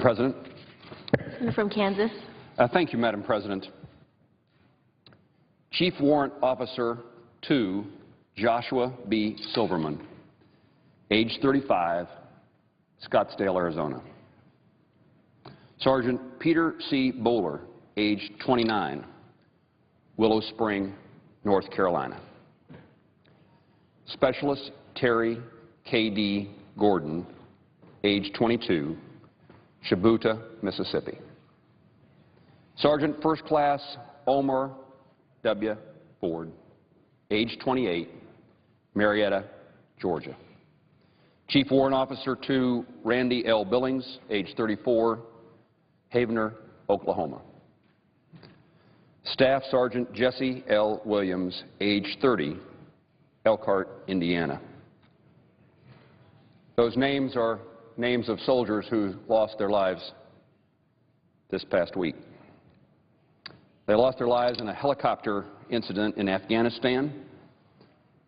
President. Senator from Kansas. Thank you, Madam President. Chief Warrant Officer 2, Joshua B. Silverman, age 35, Scottsdale, Arizona. Sergeant Peter C. Bowler, age 29, Willow Spring, North Carolina. Specialist Terry K.D. Gordon, age 22, Shibuya, Mississippi. Sergeant First Class Omar W. Ford, age 28, Marietta, Georgia. Chief Warrant Officer 2, Randy L. Billings, age 34, Havener, Oklahoma. Staff Sergeant Jesse L. Williams, age 30, Elkhart, Indiana. Those names are names of soldiers who lost their lives this past week. They lost their lives in a helicopter incident in Afghanistan,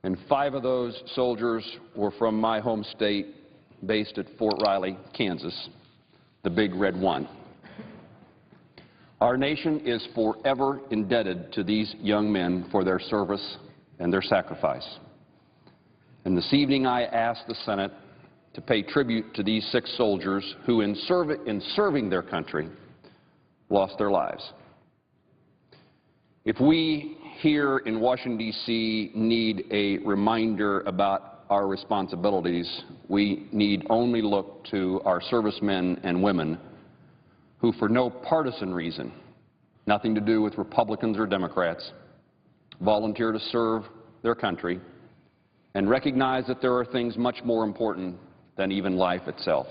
and 5 of those soldiers were from my home state, based at Fort Riley, Kansas, the Big Red One. Our nation is forever indebted to these young men for their service and their sacrifice. And this evening I ask the Senate to pay tribute to these 6 soldiers who, in serving their country, lost their lives. If we here in Washington, D.C. need a reminder about our responsibilities, we need only look to our servicemen and women who, for no partisan reason, nothing to do with Republicans or Democrats, volunteer to serve their country and recognize that there are things much more important than even life itself.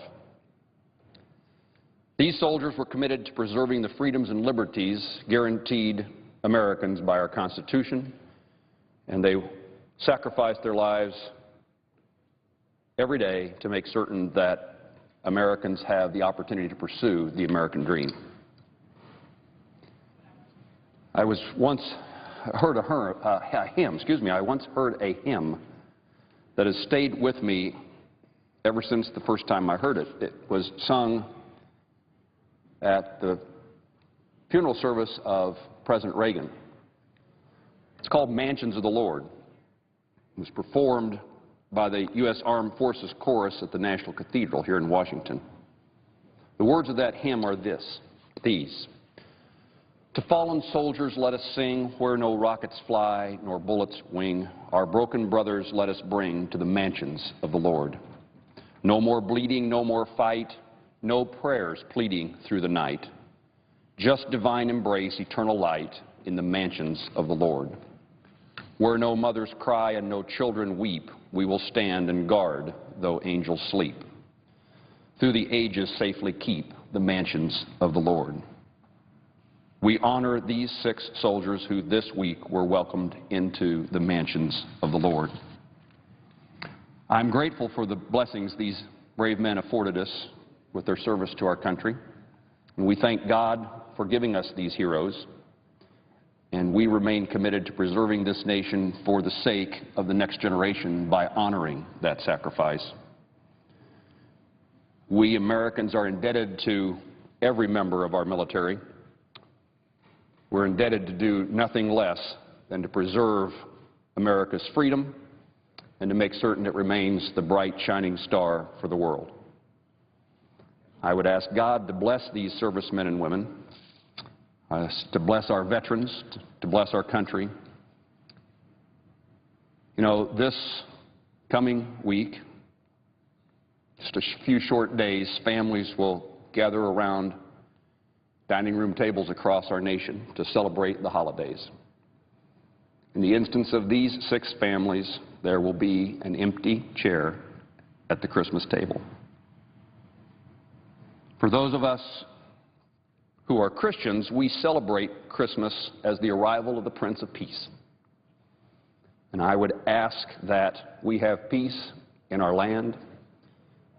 These soldiers were committed to preserving the freedoms and liberties guaranteed Americans by our Constitution, and they sacrificed their lives every day to make certain that Americans have the opportunity to pursue the American dream. I once heard a hymn that has stayed with me ever since the first time I heard it. It was sung at the funeral service of President Reagan. It's called Mansions of the Lord. It was performed by the U.S. Armed Forces Chorus at the National Cathedral here in Washington. The words of that hymn are these. To fallen soldiers let us sing, where no rockets fly nor bullets wing. Our broken brothers let us bring to the mansions of the Lord. No more bleeding, no more fight, no prayers pleading through the night. Just divine embrace, eternal light in the mansions of the Lord. Where no mothers cry and no children weep, we will stand and guard, though angels sleep. Through the ages safely keep the mansions of the Lord. We honor these 6 soldiers who this week were welcomed into the mansions of the Lord. I'm grateful for the blessings these brave men afforded us with their service to our country. And we thank God for giving us these heroes, and we remain committed to preserving this nation for the sake of the next generation by honoring that sacrifice. We Americans are indebted to every member of our military. We're indebted to do nothing less than to preserve America's freedom and to make certain it remains the bright, shining star for the world. I would ask God to bless these servicemen and women, to bless our veterans, to bless our country. You know, this coming week, just a few short days, families will gather around dining room tables across our nation to celebrate the holidays. In the instance of these 6 families, there will be an empty chair at the Christmas table. For those of us who are Christians, we celebrate Christmas as the arrival of the Prince of Peace. And I would ask that we have peace in our land,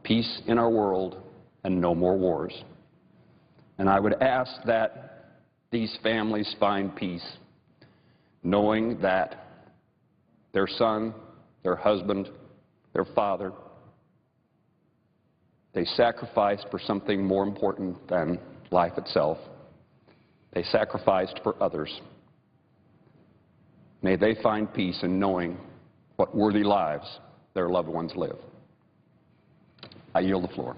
peace in our world, and no more wars. And I would ask that these families find peace, knowing that their son, their husband, their father, They sacrificed for something more important than life itself. They sacrificed for others. May they find peace in knowing what worthy lives their loved ones live. I yield the floor.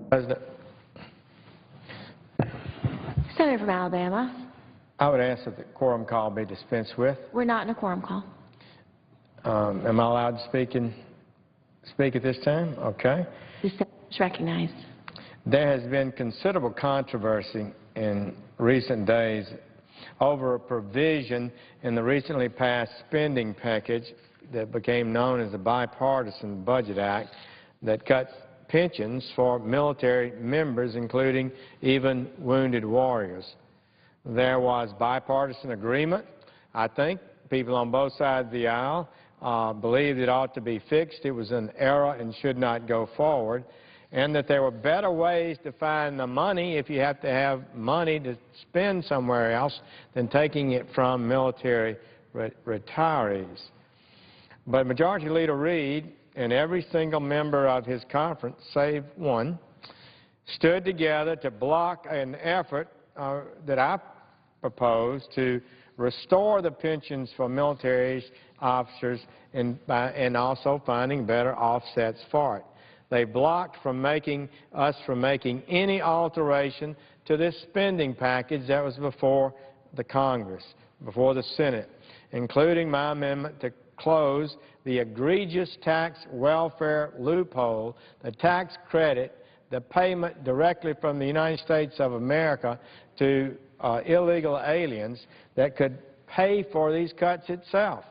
President, Senator from Alabama. I would ask that the quorum call be dispensed with. We're not in a quorum call. Am I allowed to speak at this time? Okay. The senator is recognized. There has been considerable controversy in recent days over a provision in the recently passed spending package that became known as the Bipartisan Budget Act that cuts pensions for military members, including even wounded warriors. There was bipartisan agreement. I think people on both sides of the aisle believed it ought to be fixed. It was an error and should not go forward, and that there were better ways to find the money if you have to have money to spend somewhere else than taking it from military retirees. But Majority Leader Reid and every single member of his conference, save one, stood together to block an effort that I proposed to restore the pensions for military officers and also finding better offsets for it. They blocked us from making any alteration to this spending package that was before the Congress, before the Senate, including my amendment to close the egregious tax welfare loophole, the tax credit, the payment directly from the United States of America to illegal aliens that could pay for these cuts itself.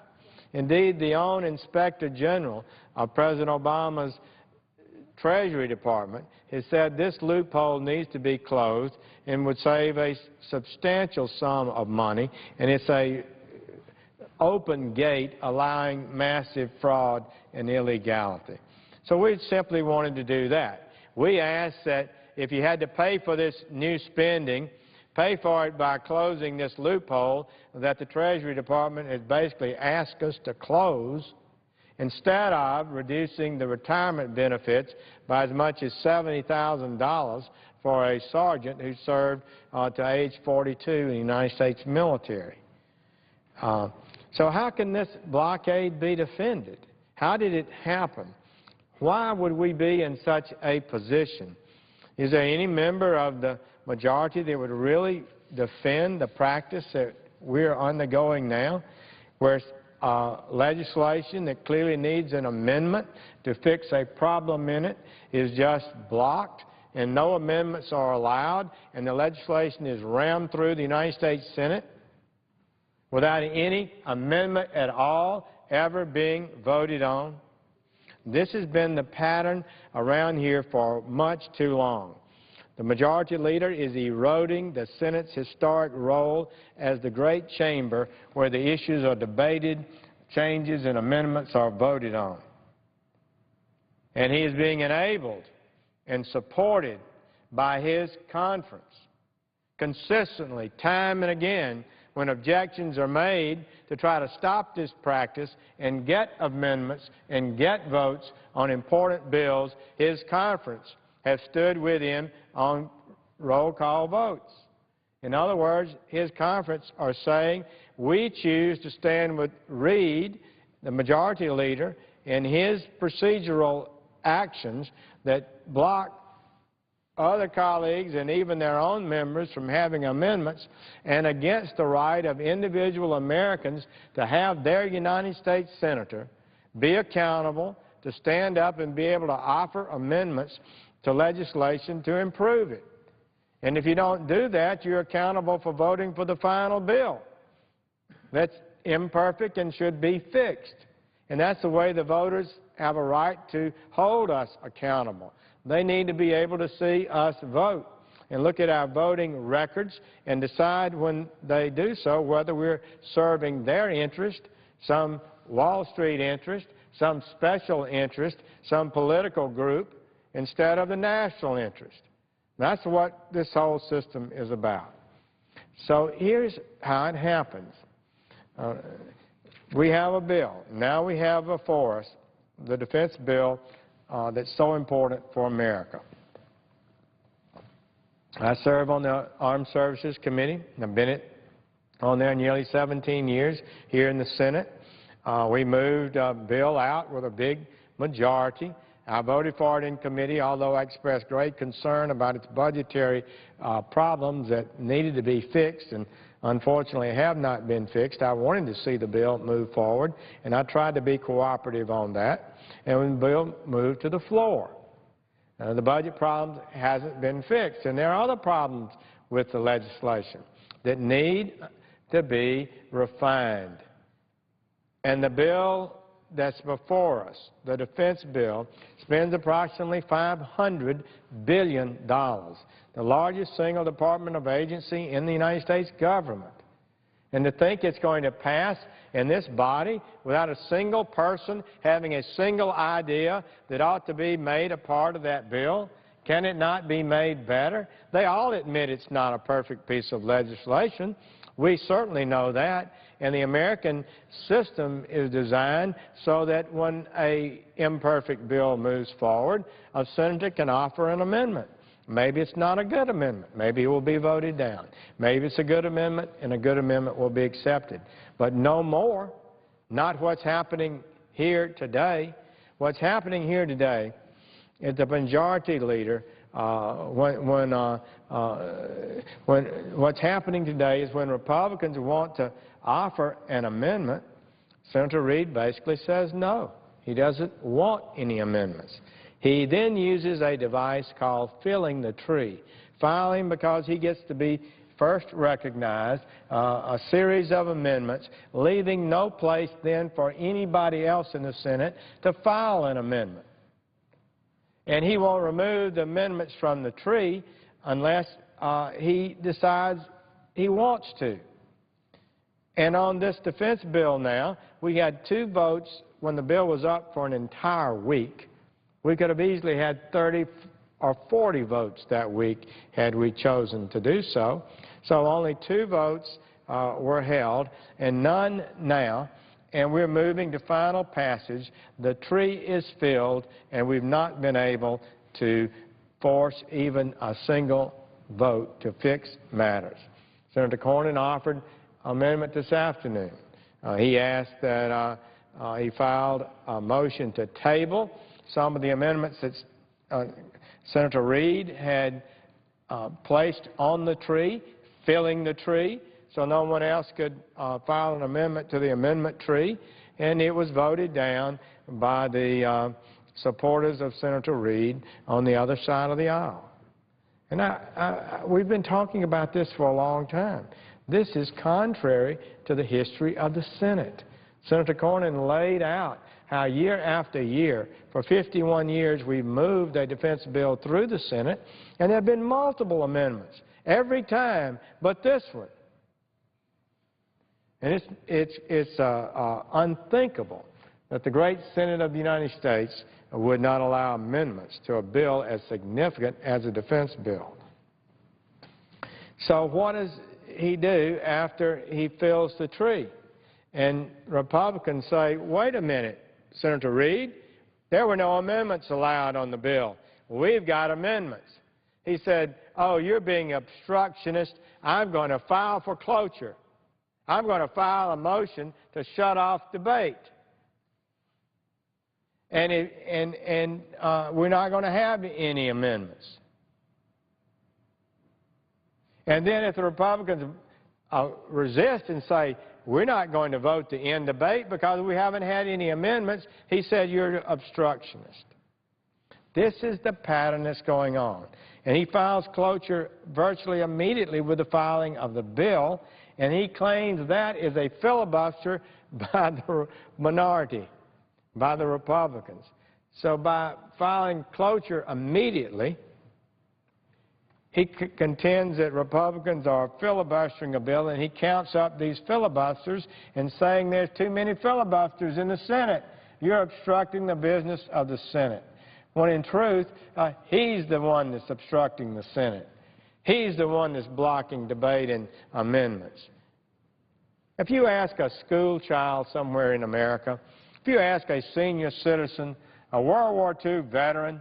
Indeed, the own Inspector General of President Obama's Treasury Department has said this loophole needs to be closed and would save a substantial sum of money, and it's a open gate allowing massive fraud and illegality. So we simply wanted to do that. We asked that if you had to pay for this new spending, pay for it by closing this loophole that the Treasury Department has basically asked us to close, instead of reducing the retirement benefits by as much as $70,000 for a sergeant who served to age 42 in the United States military. So how can this blockade be defended? How did it happen? Why would we be in such a position? Is there any member of the majority that would really defend the practice that we're undergoing now, where legislation that clearly needs an amendment to fix a problem in it is just blocked and no amendments are allowed, and the legislation is rammed through the United States Senate without any amendment at all ever being voted on? This has been the pattern around here for much too long. The Majority Leader is eroding the Senate's historic role as the great chamber where the issues are debated, changes and amendments are voted on. And he is being enabled and supported by his conference. Consistently, time and again, when objections are made to try to stop this practice and get amendments and get votes on important bills, his conference has stood with him on roll call votes. In other words, his conference are saying, we choose to stand with Reid, the Majority Leader, in his procedural actions that block other colleagues and even their own members from having amendments, and against the right of individual Americans to have their United States Senator be accountable, to stand up and be able to offer amendments to legislation to improve it. And if you don't do that, you're accountable for voting for the final bill that's imperfect and should be fixed. And that's the way the voters have a right to hold us accountable. They need to be able to see us vote and look at our voting records and decide when they do so whether we're serving their interest, some Wall Street interest, some special interest, some political group, instead of the national interest. That's what this whole system is about. So here's how it happens. We have a bill. Now we have before us the defense bill that's so important for America. I serve on the Armed Services Committee. I've been on there nearly 17 years here in the Senate. We moved a bill out with a big majority I voted for it in committee, although I expressed great concern about its budgetary problems that needed to be fixed and unfortunately have not been fixed. I wanted to see the bill move forward, and I tried to be cooperative on that. And when the bill moved to the floor, the budget problem hasn't been fixed. And there are other problems with the legislation that need to be refined. And the bill that's before us, the defense bill, spends approximately $500 billion, the largest single department of agency in the United States government. And to think it's going to pass in this body without a single person having a single idea that ought to be made a part of that bill, can it not be made better? They all admit it's not a perfect piece of legislation. We certainly know that. And the American system is designed so that when an imperfect bill moves forward, a senator can offer an amendment. Maybe it's not a good amendment. Maybe it will be voted down. Maybe it's a good amendment, and a good amendment will be accepted. But no more, not what's happening here today. What's happening here today is the majority leader, what's happening today is when Republicans want to offer an amendment, Senator Reid basically says no. He doesn't want any amendments. He then uses a device called filling the tree. Filing because he gets to be first recognized, a series of amendments, leaving no place then for anybody else in the Senate to file an amendment. And he won't remove the amendments from the tree unless he decides he wants to. And on this defense bill now, we had 2 votes when the bill was up for an entire week. We could have easily had 30 or 40 votes that week had we chosen to do so. So only 2 votes were held and none now. And we're moving to final passage. The tree is filled, and we've not been able to force even a single vote to fix matters. Senator Cornyn offered amendment this afternoon. He asked that he filed a motion to table some of the amendments that Senator Reid had placed on the tree, filling the tree, so no one else could file an amendment to the amendment tree, and it was voted down by the supporters of Senator Reid on the other side of the aisle. And we've been talking about this for a long time. This is contrary to the history of the Senate. Senator Cornyn laid out how year after year, for 51 years, we've moved a defense bill through the Senate, and there have been multiple amendments every time but this one. And it's unthinkable that the great Senate of the United States would not allow amendments to a bill as significant as a defense bill. So what does he do after he fills the tree? And Republicans say, wait a minute, Senator Reid, there were no amendments allowed on the bill. We've got amendments. He said, oh, you're being obstructionist. I'm going to file for cloture. I'm going to file a motion to shut off debate. And we're not going to have any amendments. And then if the Republicans resist and say, we're not going to vote to end debate because we haven't had any amendments, he said, you're an obstructionist. This is the pattern that's going on. And he files cloture virtually immediately with the filing of the bill, and he claims that is a filibuster by the minority, by the Republicans. So by filing cloture immediately, he contends that Republicans are filibustering a bill, and he counts up these filibusters and saying there's too many filibusters in the Senate. You're obstructing the business of the Senate. When in truth, he's the one that's obstructing the Senate. He's the one that's blocking debate and amendments. If you ask a school child somewhere in America, if you ask a senior citizen, a World War II veteran,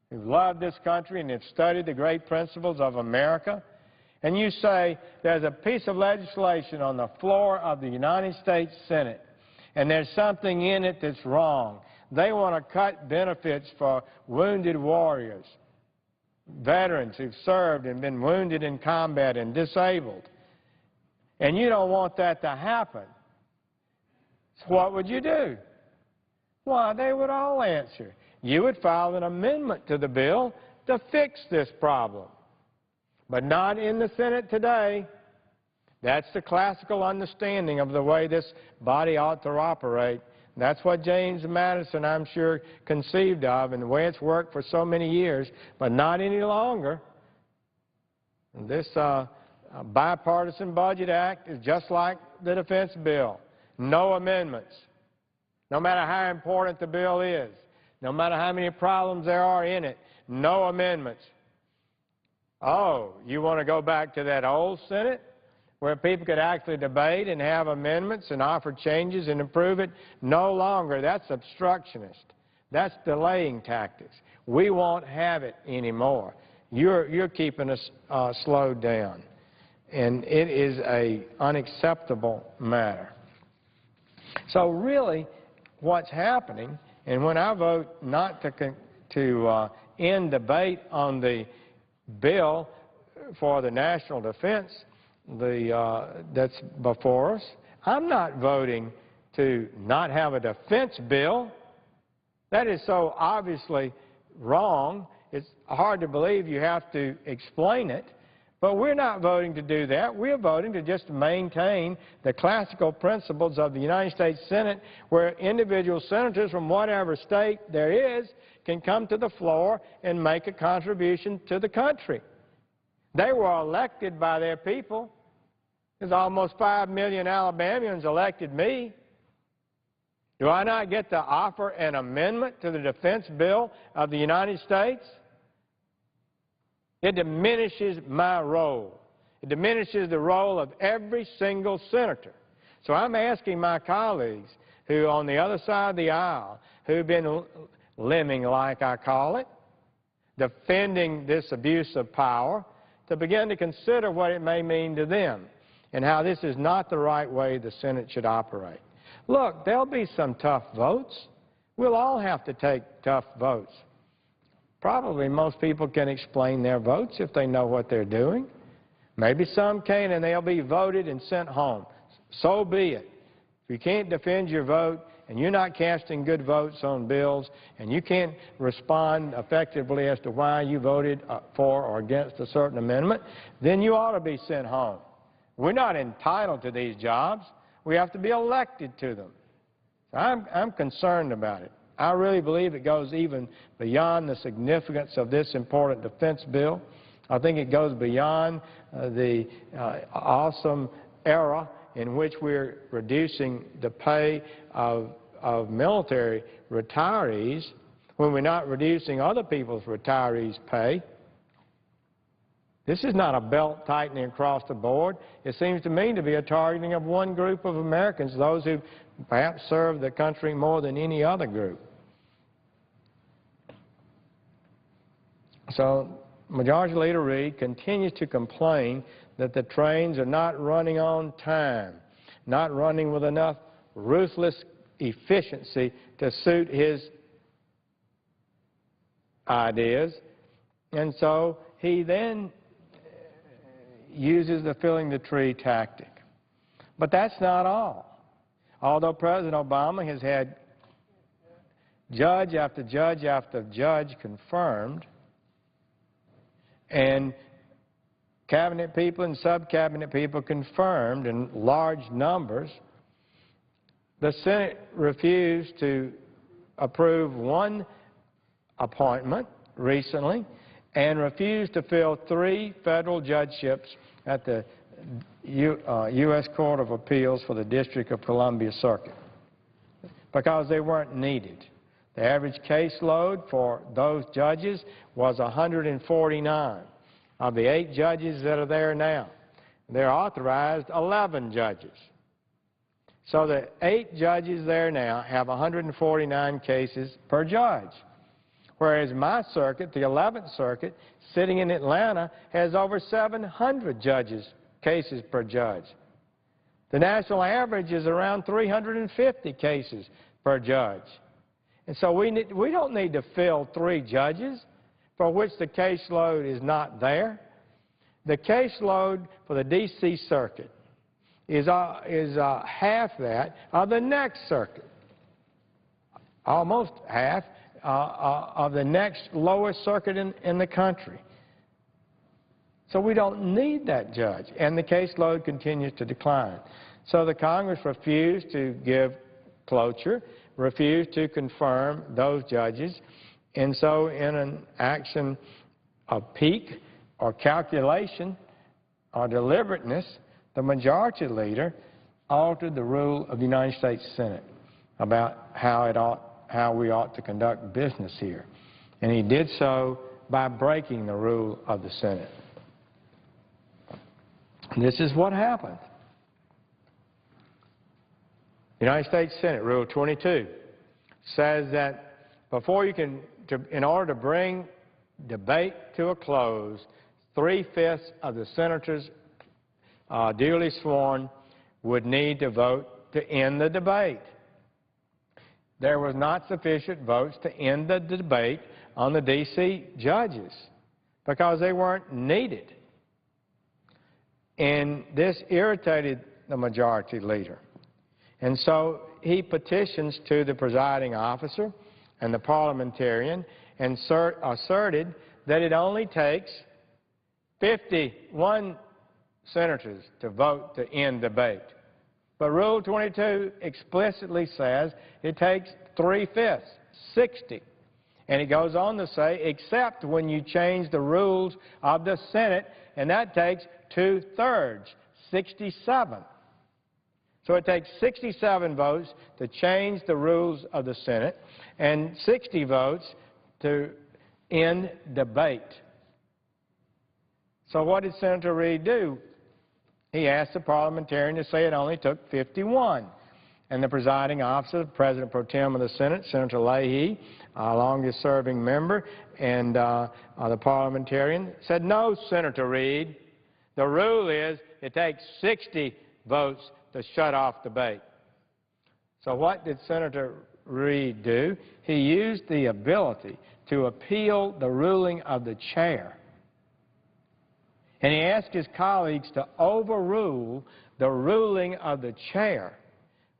who've loved this country and have studied the great principles of America, and you say there's a piece of legislation on the floor of the United States Senate, and there's something in it that's wrong, They want to cut benefits for wounded warriors, veterans who've served and been wounded in combat and disabled. And you don't want that to happen. So what would you do? Why, they would all answer. You would file an amendment to the bill to fix this problem. But not in the Senate today. That's the classical understanding of the way this body ought to operate. That's what James Madison, I'm sure, conceived of, and the way it's worked for so many years, but not any longer. This bipartisan budget act is just like the defense bill. No amendments. No matter how important the bill is, no matter how many problems there are in it, no amendments. Oh, you want to go back to that old Senate where people could actually debate and have amendments and offer changes and improve it? No longer. That's obstructionist. That's delaying tactics. We won't have it anymore. You're keeping us slowed down. And it is an unacceptable matter. So really, what's happening, and when I vote not to end debate on the bill for the national defense that's before us, I'm not voting to not have a defense bill. That is so obviously wrong. It's hard to believe you have to explain it. But we're not voting to do that. We're voting to just maintain the classical principles of the United States Senate, where individual senators from whatever state there is can come to the floor and make a contribution to the country. They were elected by their people. There's almost 5 million Alabamians elected me. Do I not get to offer an amendment to the defense bill of the United States? It diminishes my role. It diminishes the role of every single senator. So I'm asking my colleagues who, on the other side of the aisle, who've been lemming, like I call it, defending this abuse of power, to begin to consider what it may mean to them and how this is not the right way the Senate should operate. Look, there'll be some tough votes. We'll all have to take tough votes. Probably most people can explain their votes if they know what they're doing. Maybe some can, and they'll be voted and sent home. So be it. If you can't defend your vote and you're not casting good votes on bills and you can't respond effectively as to why you voted for or against a certain amendment, then you ought to be sent home. We're not entitled to these jobs. We have to be elected to them. So I'm concerned about it. I really believe it goes even beyond the significance of this important defense bill. I think it goes beyond the awesome era in which we're reducing the pay of military retirees when we're not reducing other people's retirees' pay. This is not a belt tightening across the board. It seems to me to be a targeting of one group of Americans, those who perhaps serve the country more than any other group. So Majority Leader Reid continues to complain that the trains are not running on time, not running with enough ruthless efficiency to suit his ideas. And so he then uses the filling the tree tactic. But that's not all. Although President Obama has had judge after judge after judge confirmed, and cabinet people and sub-cabinet people confirmed in large numbers, the Senate refused to approve one appointment recently and refused to fill 3 federal judgeships at the U.S. Court of Appeals for the District of Columbia Circuit because they weren't needed. The average caseload for those judges was 149. Of the 8 judges that are there now, they're authorized 11 judges. So the 8 judges there now have 149 cases per judge, whereas my circuit, the 11th Circuit, sitting in Atlanta, has over 700 cases per judge. The national average is around 350 cases per judge. And so we don't need to fill 3 judges for which the caseload is not there. The caseload for the D.C. Circuit is half that of the next circuit, almost half of the next lowest circuit in the country. So we don't need that judge, and the caseload continues to decline. So the Congress refused to give cloture, refused to confirm those judges, and so in an action of pique or calculation or deliberateness, the majority leader altered the rule of the United States Senate about how we ought to conduct business here. And he did so by breaking the rule of the Senate. This is what happened. United States Senate Rule 22 says that in order to bring debate to a close, 3/5 of the senators duly sworn would need to vote to end the debate. There was not sufficient votes to end the debate on the D.C. judges because they weren't needed. And this irritated the majority leader. And so he petitions to the presiding officer and the parliamentarian and asserted that it only takes 51 senators to vote to end debate. But Rule 22 explicitly says it takes 3/5, 60. And it goes on to say, except when you change the rules of the Senate, and that takes 2/3, 67. So it takes 67 votes to change the rules of the Senate and 60 votes to end debate. So what did Senator Reid do? He asked the parliamentarian to say it only took 51. And the presiding officer, the President Pro Tem of the Senate, Senator Leahy, longest-serving member, and the parliamentarian said, no, Senator Reid, the rule is it takes 60 votes to shut off debate. So what did Senator Reid do? He used the ability to appeal the ruling of the chair. And he asked his colleagues to overrule the ruling of the chair,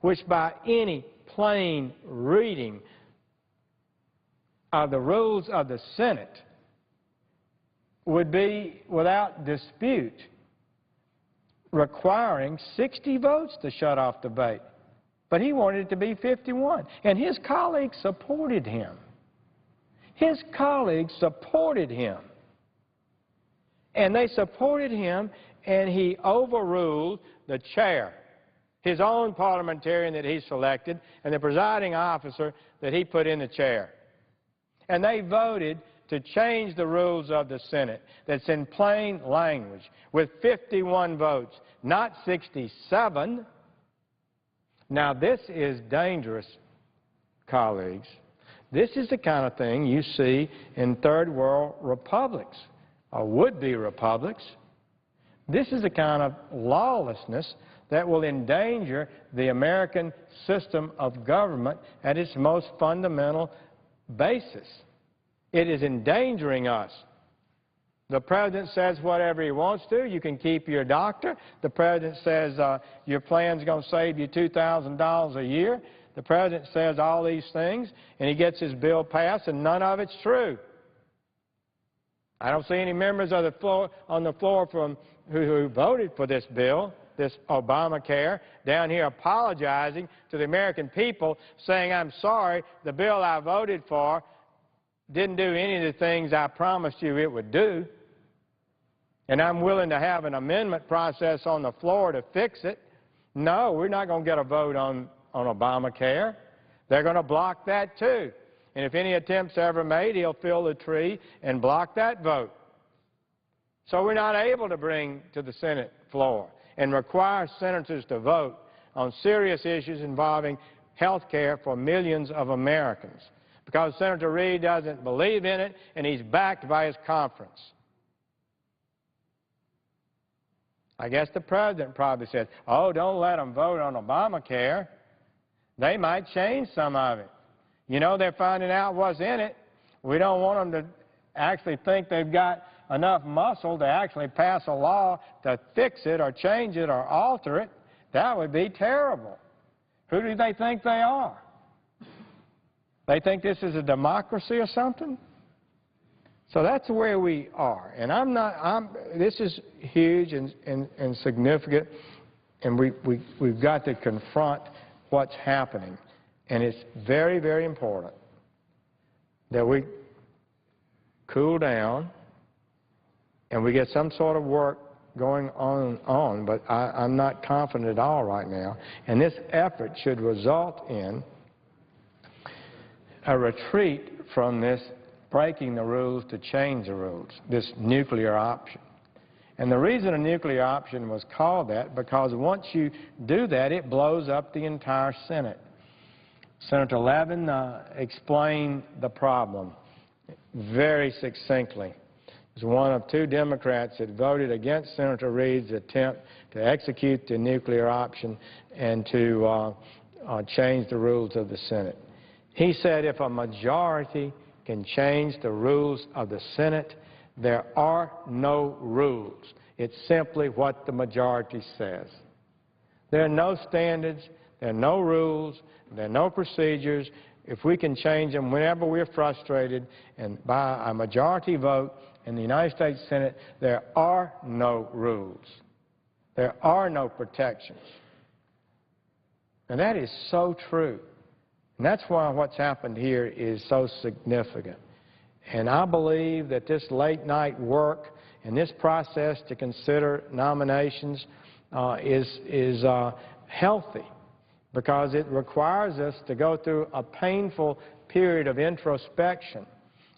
which by any plain reading of the rules of the Senate would be without dispute requiring 60 votes to shut off debate. But he wanted it to be 51. And his colleagues supported him. His colleagues supported him. And they supported him, and he overruled the chair, his own parliamentarian that he selected, and the presiding officer that he put in the chair. And they voted to change the rules of the Senate that's in plain language with 51 votes, not 67. Now, this is dangerous, colleagues. This is the kind of thing you see in third world republics or would-be republics. This is the kind of lawlessness that will endanger the American system of government at its most fundamental basis. It is endangering us. The president says whatever he wants to. You can keep your doctor. The president says your plan's going to save you $2,000 a year. The president says all these things, and he gets his bill passed, and none of it's true. I don't see any members of the floor, on the floor who voted for this bill, this Obamacare, down here apologizing to the American people, saying, I'm sorry, the bill I voted for didn't do any of the things I promised you it would do, and I'm willing to have an amendment process on the floor to fix it. No, we're not going to get a vote on Obamacare. They're going to block that too. And if any attempts are ever made, he'll fill the tree and block that vote. So we're not able to bring to the Senate floor and require senators to vote on serious issues involving health care for millions of Americans, because Senator Reid doesn't believe in it, and he's backed by his conference. I guess the president probably said, oh, don't let them vote on Obamacare. They might change some of it. You know they're finding out what's in it. We don't want them to actually think they've got enough muscle to actually pass a law to fix it or change it or alter it. That would be terrible. Who do they think they are? They think this is a democracy or something? So that's where we are. And this is huge and significant, and we've got to confront what's happening. And it's very, very important that we cool down and we get some sort of work going on, but I'm not confident at all right now. And this effort should result in a retreat from this breaking the rules to change the rules, this nuclear option. And the reason a nuclear option was called that, because once you do that, it blows up the entire Senate. Senator Levin explained the problem very succinctly. He was one of 2 Democrats that voted against Senator Reid's attempt to execute the nuclear option and to change the rules of the Senate. He said if a majority can change the rules of the Senate, there are no rules. It's simply what the majority says. There are no standards, there are no rules, there are no procedures. If we can change them whenever we're frustrated and by a majority vote in the United States Senate, there are no rules. There are no protections. And that is so true. And that's why what's happened here is so significant. And I believe that this late-night work and this process to consider nominations is healthy, because it requires us to go through a painful period of introspection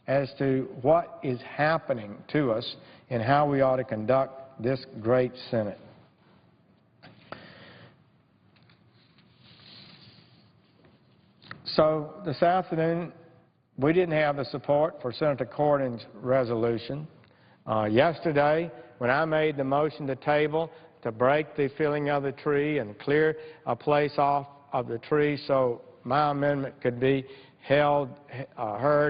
as to what is happening to us and how we ought to conduct this great Senate. So this afternoon, we didn't have the support for Senator Cornyn's resolution. Yesterday, when I made the motion to table to break the felling of the tree and clear a place off of the tree so my amendment could be heard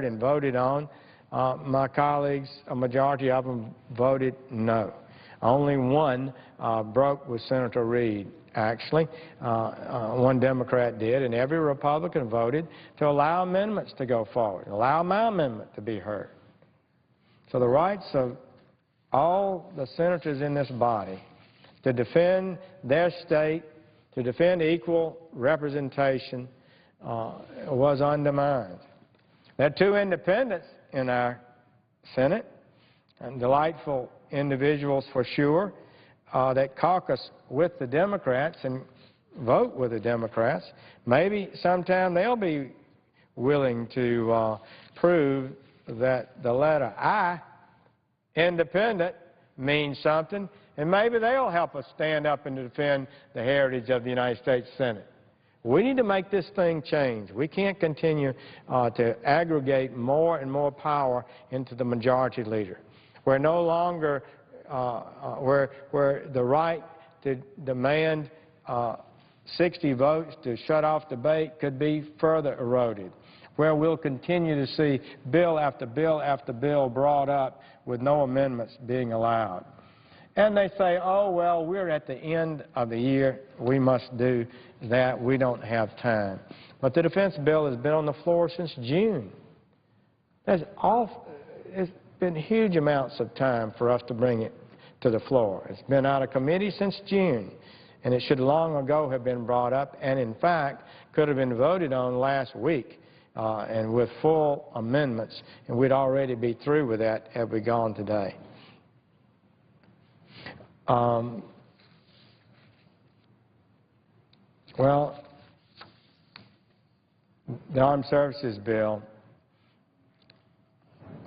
and voted on, my colleagues, a majority of them, voted no. Only one broke with Senator Reid. Actually, one Democrat did, and every Republican voted to allow amendments to go forward, allow my amendment to be heard. So the rights of all the senators in this body to defend their state, to defend equal representation, was undermined. There are 2 independents in our Senate, and delightful individuals for sure, that caucus with the Democrats and vote with the Democrats. Maybe sometime they'll be willing to prove that the letter I, independent, means something, and maybe they'll help us stand up and defend the heritage of the United States Senate. We need to make this thing change. We can't continue to aggregate more and more power into the majority leader. We're no longer where the right to demand 60 votes to shut off debate could be further eroded, where we'll continue to see bill after bill after bill brought up with no amendments being allowed. And they say, oh, well, we're at the end of the year. We must do that. We don't have time. But the defense bill has been on the floor since June. It's been huge amounts of time for us to bring it to the floor. It's been out of committee since June, and it should long ago have been brought up, and in fact could have been voted on last week and with full amendments, and we'd already be through with that had we gone today. Well, the Armed Services Bill,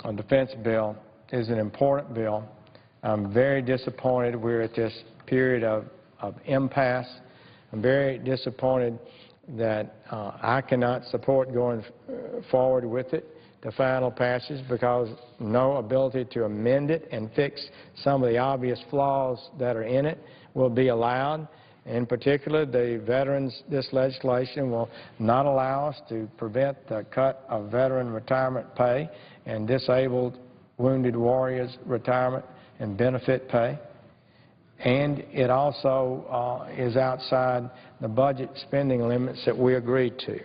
a defense bill, is an important bill. I'm very disappointed we're at this period of impasse. I'm very disappointed that I cannot support going forward with it to final passage because no ability to amend it and fix some of the obvious flaws that are in it will be allowed. In particular, this legislation will not allow us to prevent the cut of veteran retirement pay and disabled wounded warriors retirement and benefit pay. And it also is outside the budget spending limits that we agreed to.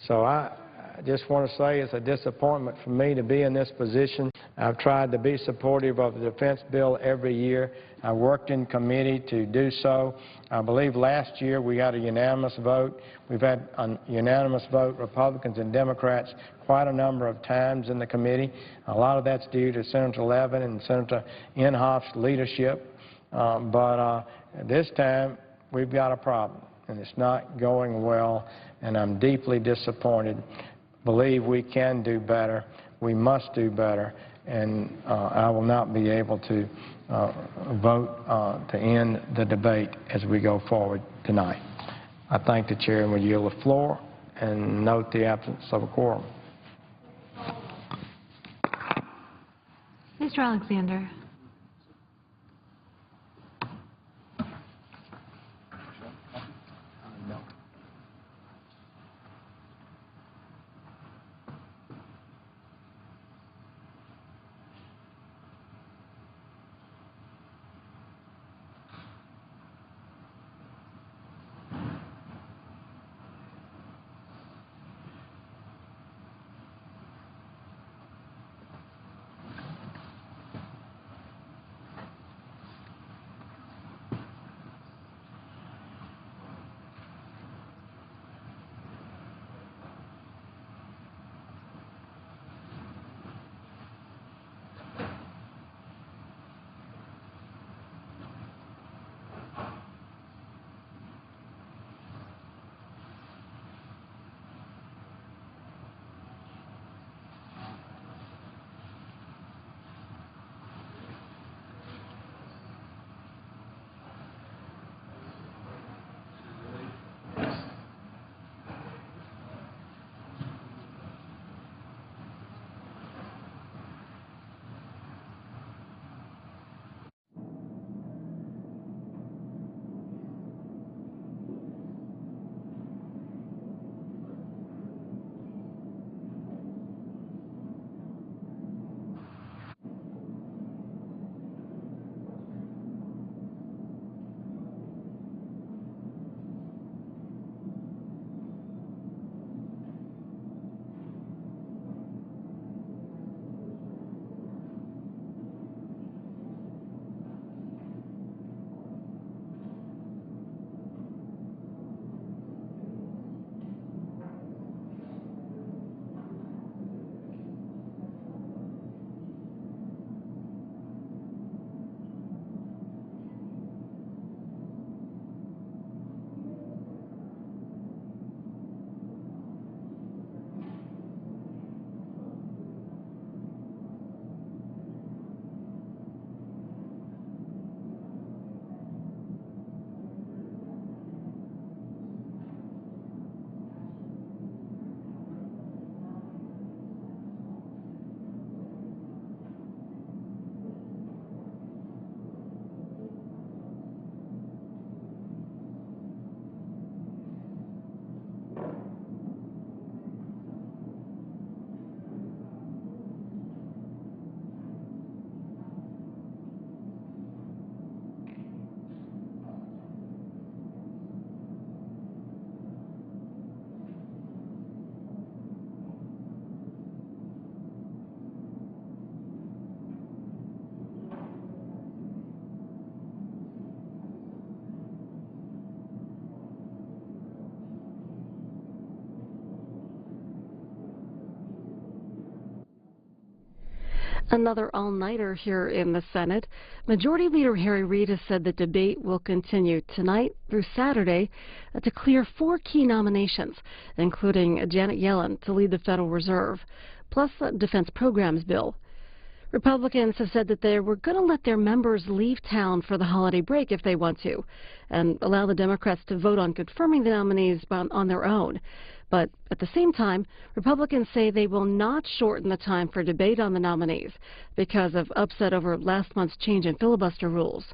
So I just want to say it's a disappointment for me to be in this position. I've tried to be supportive of the defense bill every year. I worked in committee to do so. I believe last year we got a unanimous vote. We've had a unanimous vote, Republicans and Democrats, quite a number of times in the committee. A lot of that's due to Senator Levin and Senator Inhofe's leadership. But this time we've got a problem, and it's not going well, and I'm deeply disappointed. Believe we can do better. We must do better, and I will not be able to vote to end the debate as we go forward tonight. I thank the chair and will yield the floor and note the absence of a quorum. Mr. Alexander. Another all-nighter here in the Senate. Majority Leader Harry Reid has said the debate will continue tonight through Saturday to clear 4 key nominations, including Janet Yellen to lead the Federal Reserve, plus a defense programs bill. Republicans have said that they were going to let their members leave town for the holiday break if they want to, and allow the Democrats to vote on confirming the nominees on their own. But at the same time, Republicans say they will not shorten the time for debate on the nominees because of upset over last month's change in filibuster rules.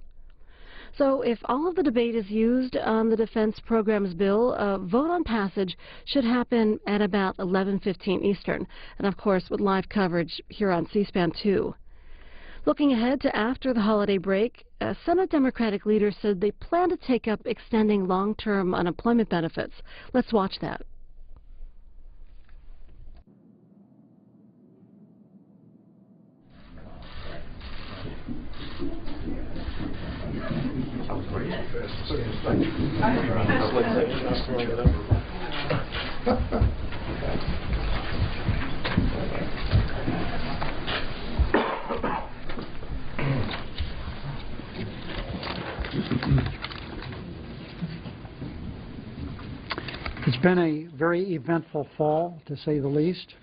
So if all of the debate is used on the defense programs bill, a vote on passage should happen at about 11:15 Eastern, and of course with live coverage here on C-SPAN 2. Looking ahead to after the holiday break, Senate Democratic leaders said they plan to take up extending long-term unemployment benefits. Let's watch that. It's been a very eventful fall, to say the least,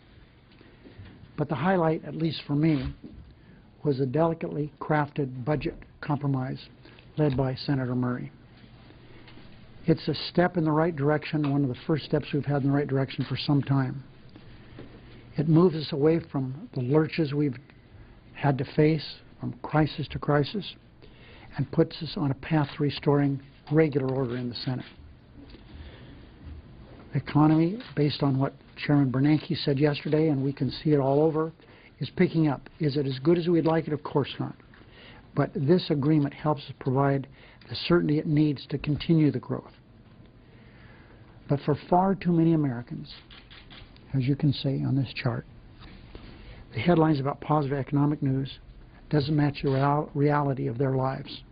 but the highlight, at least for me, was a delicately crafted budget compromise led by Senator Murray. It's a step in the right direction, one of the first steps we've had in the right direction for some time. It moves us away from the lurches we've had to face from crisis to crisis and puts us on a path to restoring regular order in the Senate. The economy, based on what Chairman Bernanke said yesterday, and we can see it all over, is picking up. Is it as good as we'd like it? Of course not. But this agreement helps us provide the certainty it needs to continue the growth. But for far too many Americans, as you can see on this chart, the headlines about positive economic news doesn't match the reality of their lives.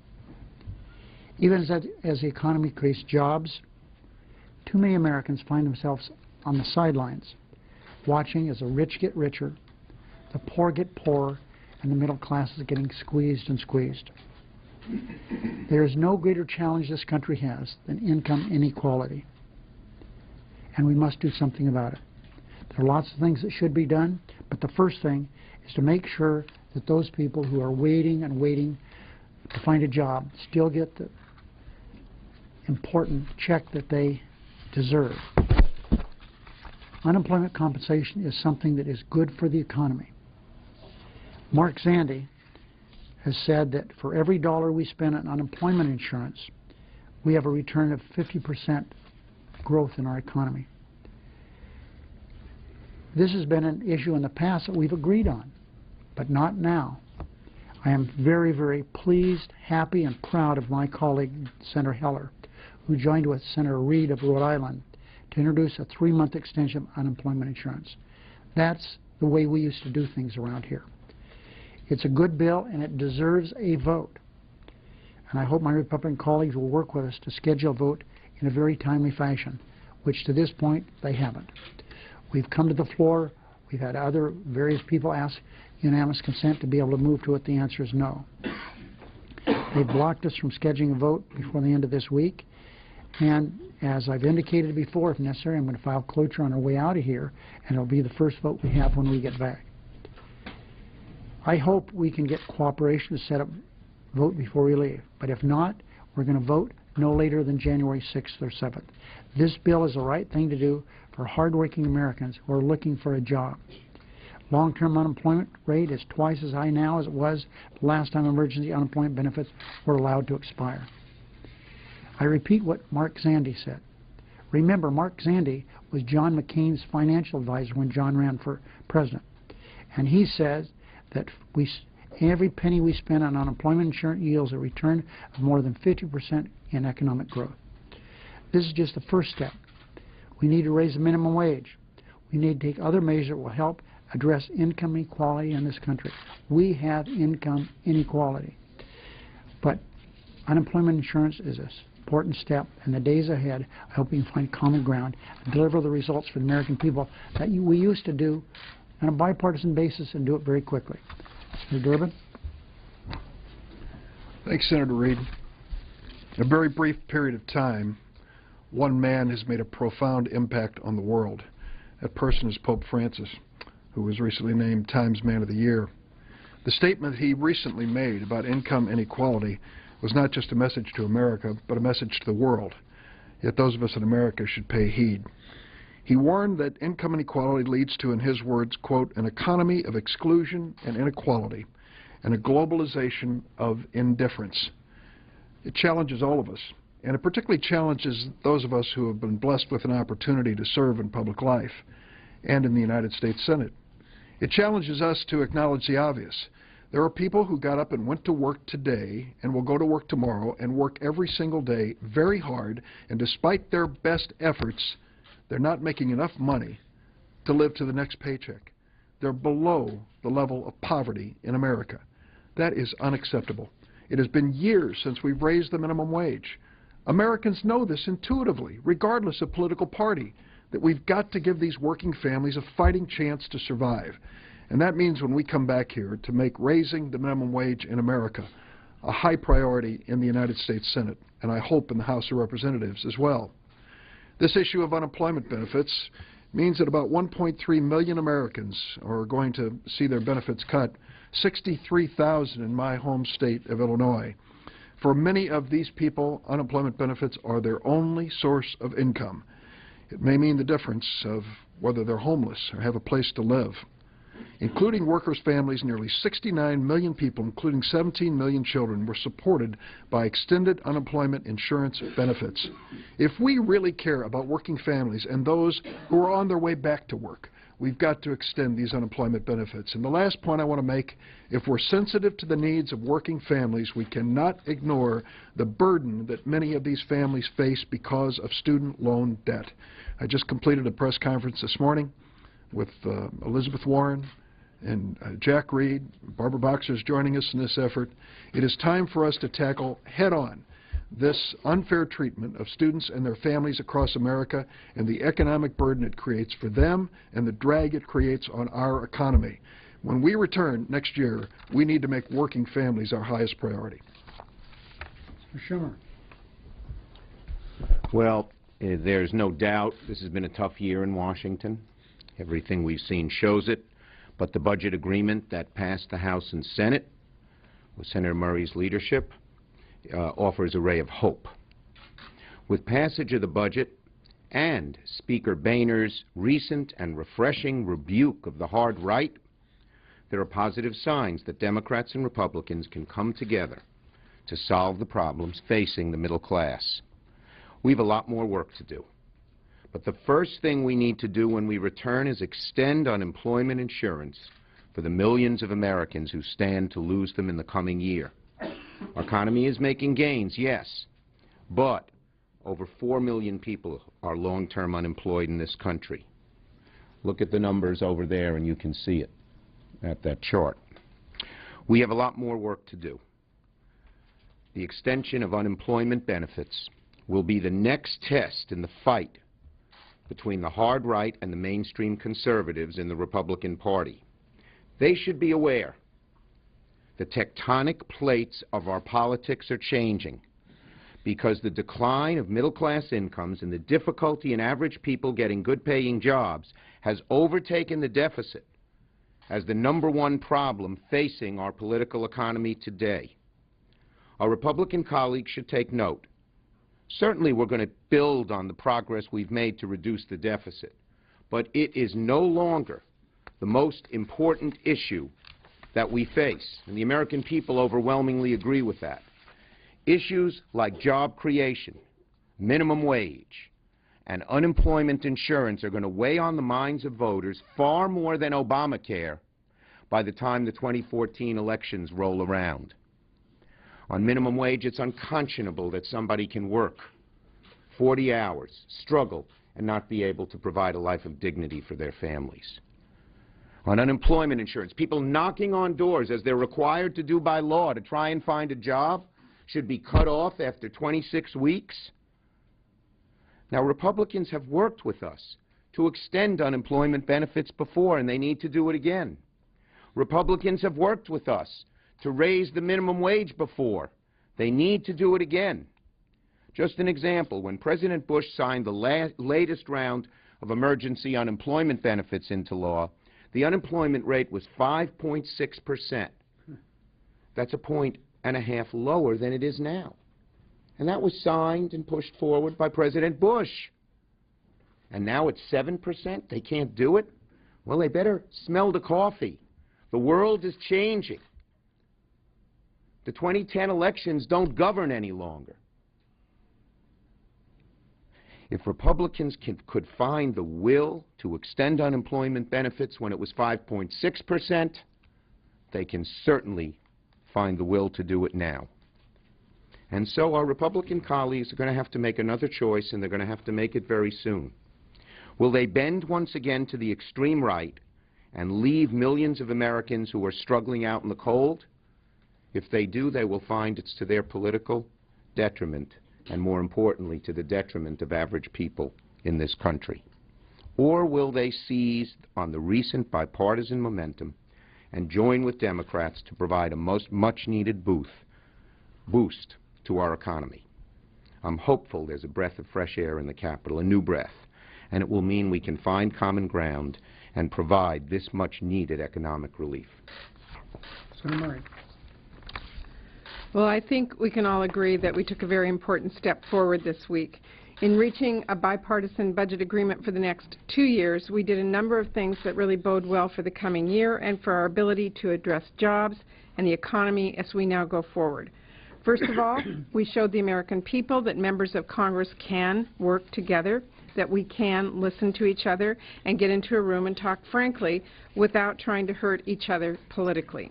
Even as the economy creates jobs, too many Americans find themselves on the sidelines, watching as the rich get richer, the poor get poorer, and the middle class is getting squeezed and squeezed. There is no greater challenge this country has than income inequality, and we must do something about it. There are lots of things that should be done, but the first thing is to make sure that those people who are waiting and waiting to find a job still get the important check that they deserve. Unemployment compensation is something that is good for the economy. Mark Zandi has said that for every dollar we spend on unemployment insurance, we have a return of 50% growth in our economy. This has been an issue in the past that we've agreed on, but not now. I am very, very pleased, happy, and proud of my colleague, Senator Heller, who joined with Senator Reid of Rhode Island to introduce a 3-month extension of unemployment insurance. That's the way we used to do things around here. It's a good bill, and it deserves a vote. And I hope my Republican colleagues will work with us to schedule a vote in a very timely fashion, which to this point they haven't. We've come to the floor. We've had other various people ask unanimous consent to be able to move to it. The answer is no. They've blocked us from scheduling a vote before the end of this week. And as I've indicated before, if necessary, I'm going to file cloture on our way out of here, and it'll be the first vote we have when we get back. I hope we can get cooperation to set up vote before we leave. But if not, we're going to vote no later than January 6th or 7th. This bill is the right thing to do for hardworking Americans who are looking for a job. Long-term unemployment rate is twice as high now as it was the last time emergency unemployment benefits were allowed to expire. I repeat what Mark Zandi said. Remember, Mark Zandi was John McCain's financial advisor when John ran for president. And he says that every penny we spend on unemployment insurance yields a return of more than 50% in economic growth. This is just the first step. We need to raise the minimum wage. We need to take other measures that will help address income inequality in this country. We have income inequality. But unemployment insurance is an important step. In the days ahead, I hope we can find common ground and deliver the results for the American people that we used to do on a bipartisan basis and do it very quickly. Mr. Durbin? Thanks, Senator Reid. In a very brief period of time, one man has made a profound impact on the world. That person is Pope Francis, who was recently named Times Man of the Year. The statement he recently made about income inequality was not just a message to America, but a message to the world. Yet those of us in America should pay heed. He warned that income inequality leads to, in his words, quote, an economy of exclusion and inequality and a globalization of indifference. It challenges all of us, and it particularly challenges those of us who have been blessed with an opportunity to serve in public life and in the United States Senate. It challenges us to acknowledge the obvious. There are people who got up and went to work today and will go to work tomorrow and work every single day very hard, and despite their best efforts, they're not making enough money to live to the next paycheck. They're below the level of poverty in America. That is unacceptable. It has been years since we've raised the minimum wage. Americans know this intuitively, regardless of political party, that we've got to give these working families a fighting chance to survive. And that means when we come back here to make raising the minimum wage in America a high priority in the United States Senate, and I hope in the House of Representatives as well. This issue of unemployment benefits means that about 1.3 million Americans are going to see their benefits cut, 63,000 in my home state of Illinois. For many of these people, unemployment benefits are their only source of income. It may mean the difference of whether they're homeless or have a place to live. Including workers' families, nearly 69 million people, including 17 million children, were supported by extended unemployment insurance benefits. If we really care about working families and those who are on their way back to work, we've got to extend these unemployment benefits. And the last point I want to make, if we're sensitive to the needs of working families, we cannot ignore the burden that many of these families face because of student loan debt. I just completed a press conference this morning with Elizabeth Warren and Jack Reed. Barbara Boxer is joining us in this effort. It is time for us to tackle head-on this unfair treatment of students and their families across America and the economic burden it creates for them and the drag it creates on our economy. When we return next year, we need to make working families our highest priority. Mr. Schumer. Well, there's no doubt this has been a tough year in Washington. Everything we've seen shows it. But the budget agreement that passed the House and Senate with Senator Murray's leadership offers a ray of hope. With passage of the budget and Speaker Boehner's recent and refreshing rebuke of the hard right, there are positive signs that Democrats and Republicans can come together to solve the problems facing the middle class. We have a lot more work to do. But the first thing we need to do when we return is extend unemployment insurance for the millions of Americans who stand to lose them in the coming year. Our economy is making gains, yes, but over 4 million people are long-term unemployed in this country. Look at the numbers over there and you can see it at that chart. We have a lot more work to do. The extension of unemployment benefits will be the next test in the fight between the hard right and the mainstream conservatives in the Republican Party. They should be aware the tectonic plates of our politics are changing because the decline of middle-class incomes and the difficulty in average people getting good-paying jobs has overtaken the deficit as the #1 problem facing our political economy today. Our Republican colleagues should take note. Certainly we're going to build on the progress we've made to reduce the deficit, but it is no longer the most important issue that we face, and the American people overwhelmingly agree with that. Issues like job creation, minimum wage, and unemployment insurance are going to weigh on the minds of voters far more than Obamacare by the time the 2014 elections roll around. On minimum wage, it's unconscionable that somebody can work 40 hours, struggle, and not be able to provide a life of dignity for their families. On unemployment insurance, people knocking on doors as they're required to do by law to try and find a job should be cut off after 26 weeks. Now, Republicans have worked with us to extend unemployment benefits before, and they need to do it again. Republicans have worked with us to raise the minimum wage before. They need to do it again. Just an example, when President Bush signed the latest round of emergency unemployment benefits into law, the unemployment rate was 5.6%. That's a 1.5 lower than it is now. And that was signed and pushed forward by President Bush. And now it's 7%? They can't do it? Well, they better smell the coffee. The world is changing. The 2010 elections don't govern any longer. If Republicans could find the will to extend unemployment benefits when it was 5.6%, they can certainly find the will to do it now. And so our Republican colleagues are going to have to make another choice, and they're going to have to make it very soon. Will they bend once again to the extreme right and leave millions of Americans who are struggling out in the cold? If they do, they will find it's to their political detriment, and more importantly, to the detriment of average people in this country. Or will they seize on the recent bipartisan momentum and join with Democrats to provide a much-needed boost to our economy? I'm hopeful there's a breath of fresh air in the Capitol, a new breath, and it will mean we can find common ground and provide this much-needed economic relief. Senator Murray. Well, I think we can all agree that we took a very important step forward this week. In reaching a bipartisan budget agreement for the next 2 years, we did a number of things that really bode well for the coming year and for our ability to address jobs and the economy as we now go forward. First of all, we showed the American people that members of Congress can work together, that we can listen to each other and get into a room and talk frankly without trying to hurt each other politically.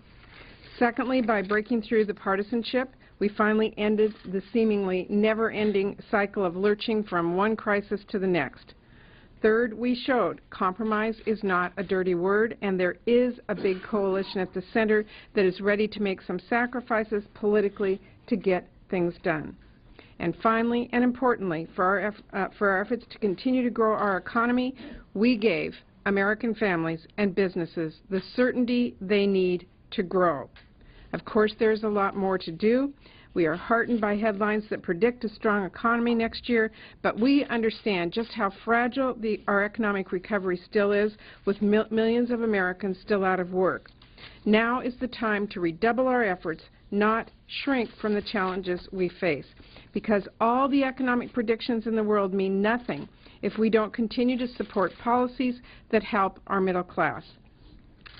Secondly, by breaking through the partisanship, we finally ended the seemingly never-ending cycle of lurching from one crisis to the next. Third, we showed compromise is not a dirty word, and there is a big coalition at the center that is ready to make some sacrifices politically to get things done. And finally, and importantly, for our efforts to continue to grow our economy, we gave American families and businesses the certainty they need to grow. Of course, there's a lot more to do. We are heartened by headlines that predict a strong economy next year, but we understand just how fragile our economic recovery still is, with millions of Americans still out of work. Now is the time to redouble our efforts, not shrink from the challenges we face, because all the economic predictions in the world mean nothing if we don't continue to support policies that help our middle class.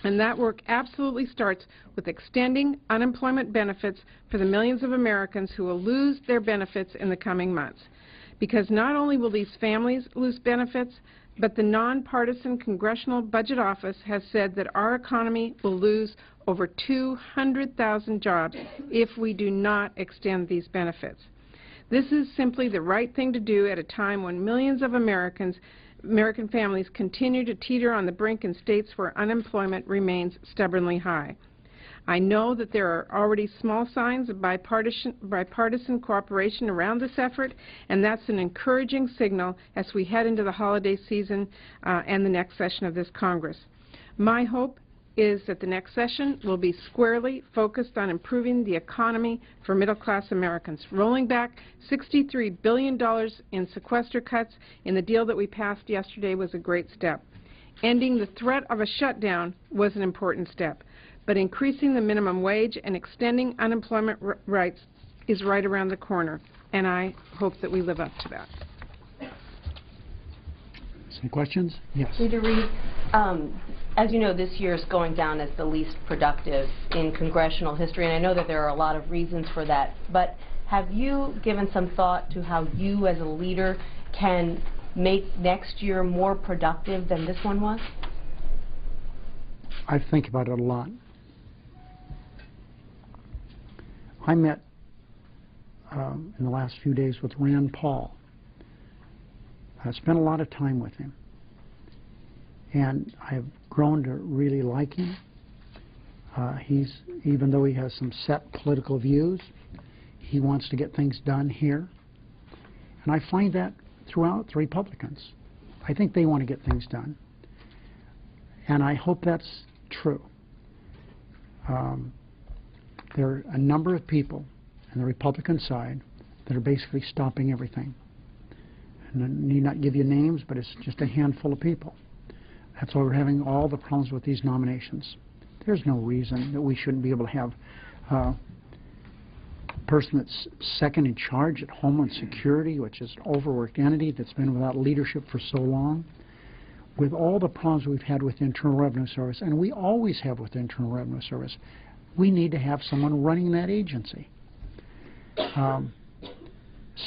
And that work absolutely starts with extending unemployment benefits for the millions of Americans who will lose their benefits in the coming months. Because not only will these families lose benefits, but the nonpartisan Congressional Budget Office has said that our economy will lose over 200,000 jobs if we do not extend these benefits. This is simply the right thing to do at a time when millions of American families continue to teeter on the brink in states where unemployment remains stubbornly high. I know that there are already small signs of bipartisan cooperation around this effort, and that's an encouraging signal as we head into the holiday season and the next session of this Congress. My hope is that the next session will be squarely focused on improving the economy for middle-class Americans. Rolling back $63 billion in sequester cuts in the deal that we passed yesterday was a great step. Ending the threat of a shutdown was an important step. But increasing the minimum wage and extending unemployment rights is right around the corner, and I hope that we live up to that. Any questions? Yes. Leader Reid, as you know, this year is going down as the least productive in congressional history, and I know that there are a lot of reasons for that, but have you given some thought to how you as a leader can make next year more productive than this one was? I think about it a lot. I met in the last few days with Rand Paul. I spent a lot of time with him, and I've grown to really like him. Even though he has some set political views, he wants to get things done here, and I find that throughout the Republicans. I think they want to get things done, and I hope that's true. There are a number of people on the Republican side that are basically stopping everything. And I need not give you names, but it's just a handful of people. That's why we're having all the problems with these nominations. There's no reason that we shouldn't be able to have a person that's second in charge at Homeland Security, which is an overworked entity that's been without leadership for so long. With all the problems we've had with the Internal Revenue Service, and we always have with the Internal Revenue Service, we need to have someone running that agency.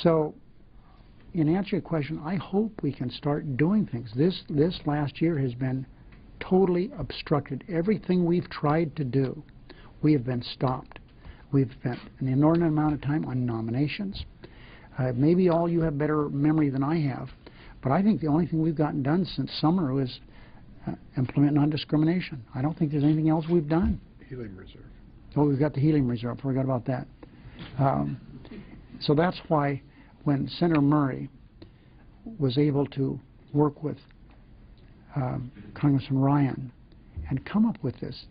So, in answer to your question, I hope we can start doing things. This last year has been totally obstructed. Everything we've tried to do, we have been stopped. We've spent an inordinate amount of time on nominations. Maybe all you have better memory than I have, but I think the only thing we've gotten done since summer was implement non-discrimination. I don't think there's anything else we've done. Helium reserve. Oh, we've got the helium reserve. Forgot about that. So that's why when Senator Murray was able to work with Congressman Ryan and come up with this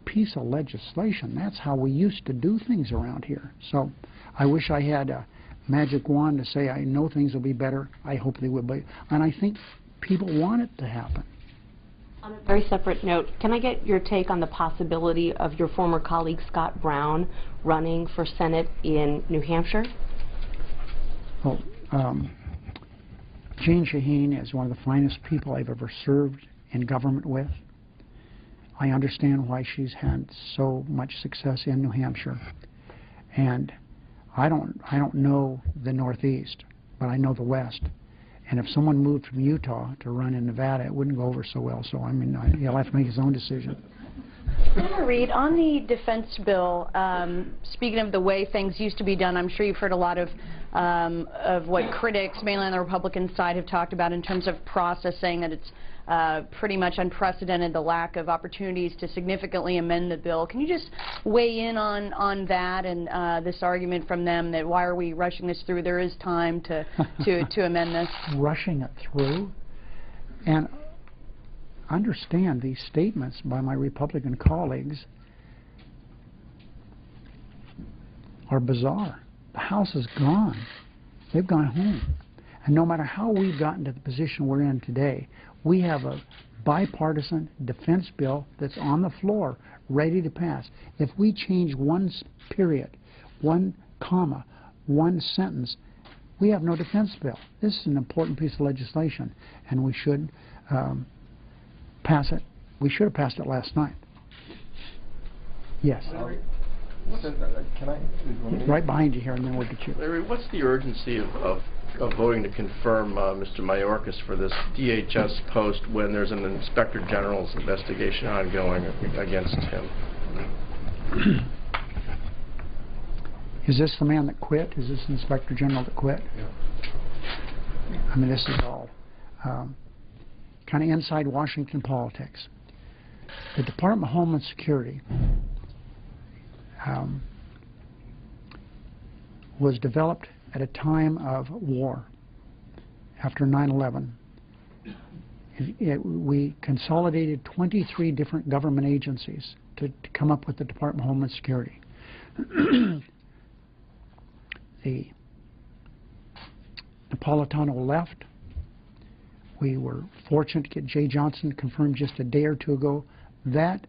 piece of legislation, that's how we used to do things around here. So I wish I had a magic wand to say I know things will be better. I hope they will be. And I think people want it to happen. On a very separate note, can I get your take on the possibility of your former colleague Scott Brown running for Senate in New Hampshire? Well, Jane Shaheen is one of the finest people I've ever served in government with. I understand why she's had so much success in New Hampshire. And I don't know the Northeast, but I know the West. And if someone moved from Utah to run in Nevada, it wouldn't go over so well. So, I mean, he'll have to make his own decision. Senator Reid, on the defense bill, speaking of the way things used to be done, I'm sure you've heard a lot of what critics, mainly on the Republican side, have talked about in terms of processing, that it's pretty much unprecedented, the lack of opportunities to significantly amend the bill. Can you just weigh in on that and this argument from them that why are we rushing this through? There is time to amend this. Rushing it through? And understand these statements by my Republican colleagues are bizarre. The House is gone. They've gone home. And no matter how we've gotten to the position we're in today, we have a bipartisan defense bill that's on the floor, ready to pass. If we change one period, one comma, one sentence, we have no defense bill. This is an important piece of legislation, and we should pass it. We should have passed it last night. Yes. Can I? Right behind you here, and then we'll get you. Larry, what's the urgency of voting to confirm Mr. Mayorkas for this DHS post when there's an Inspector General's investigation ongoing against him? Is this the man that quit? Is this the Inspector General that quit? Yeah. I mean, this is all kind of inside Washington politics. The Department of Homeland Security was developed at a time of war after 9/11. We consolidated 23 different government agencies to come up with the Department of Homeland Security. The Napolitano left. We were fortunate to get Jay Johnson confirmed just a day or two ago. That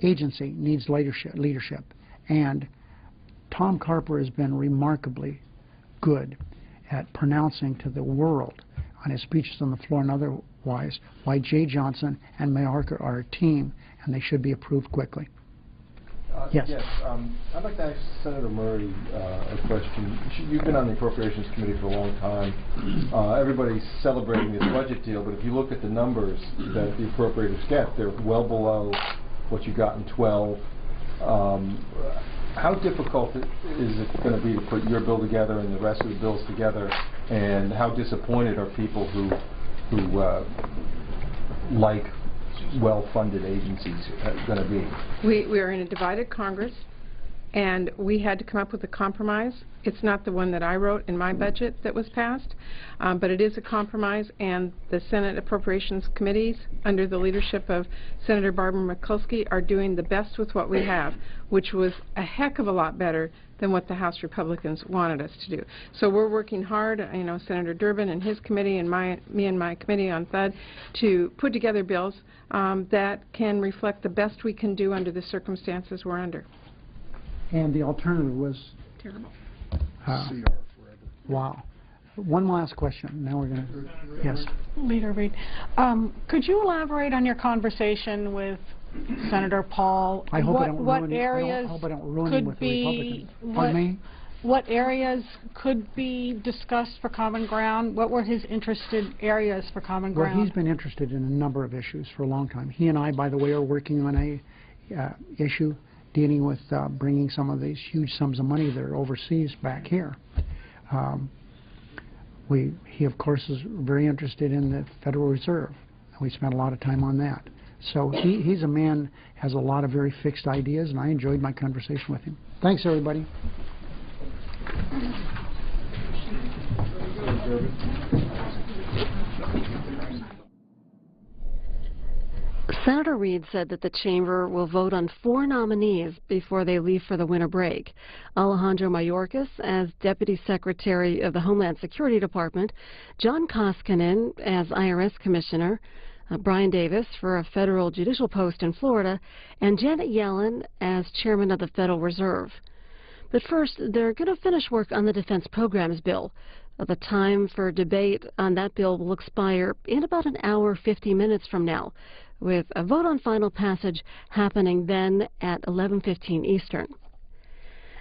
agency needs leadership. And Tom Carper has been remarkably good at pronouncing to the world on his speeches on the floor and otherwise why Jay Johnson and Mayorkas are a team and they should be approved quickly. Yes. I'd like to ask Senator Murray a question. You've been on the Appropriations Committee for a long time. Everybody's celebrating this budget deal, but if you look at the numbers that the appropriators get, they're well below what you got in 12. How difficult is it going to be to put your bill together and the rest of the bills together, and how disappointed are people who like well-funded agencies going to be? We are in a divided Congress, and we had to come up with a compromise. It's not the one that I wrote in my budget that was passed, but it is a compromise, and the Senate Appropriations Committees, under the leadership of Senator Barbara Mikulski, are doing the best with what we have, which was a heck of a lot better than what the House Republicans wanted us to do. So we're working hard, you know, Senator Durbin and his committee and me and my committee on FUD to put together bills that can reflect the best we can do under the circumstances we're under. And the alternative was terrible. CR forever. Wow. One last question. Now we're going to. Yes. Leader Reid, could you elaborate on your conversation with Senator Paul, I hope I don't what ruin areas I hope I don't ruin him could with the be Republicans. Pardon me? what areas could be discussed for common ground? What were his interested areas for common ground? Well, he's been interested in a number of issues for a long time. He and I, by the way, are working on a issue dealing with bringing some of these huge sums of money that are overseas back here. He, of course, is very interested in the Federal Reserve. We spent a lot of time on that. So he's a man, has a lot of very fixed ideas, and I enjoyed my conversation with him. Thanks, everybody. Senator Reid said that the chamber will vote on 4 nominees before they leave for the winter break. Alejandro Mayorkas as Deputy Secretary of the Homeland Security Department, John Koskinen as IRS Commissioner, Brian Davis for a federal judicial post in Florida, and Janet Yellen as Chairman of the Federal Reserve. But first, they're going to finish work on the Defense Programs Bill. The time for debate on that bill will expire in about an hour, 50 minutes from now, with a vote on final passage happening then at 11:15 Eastern.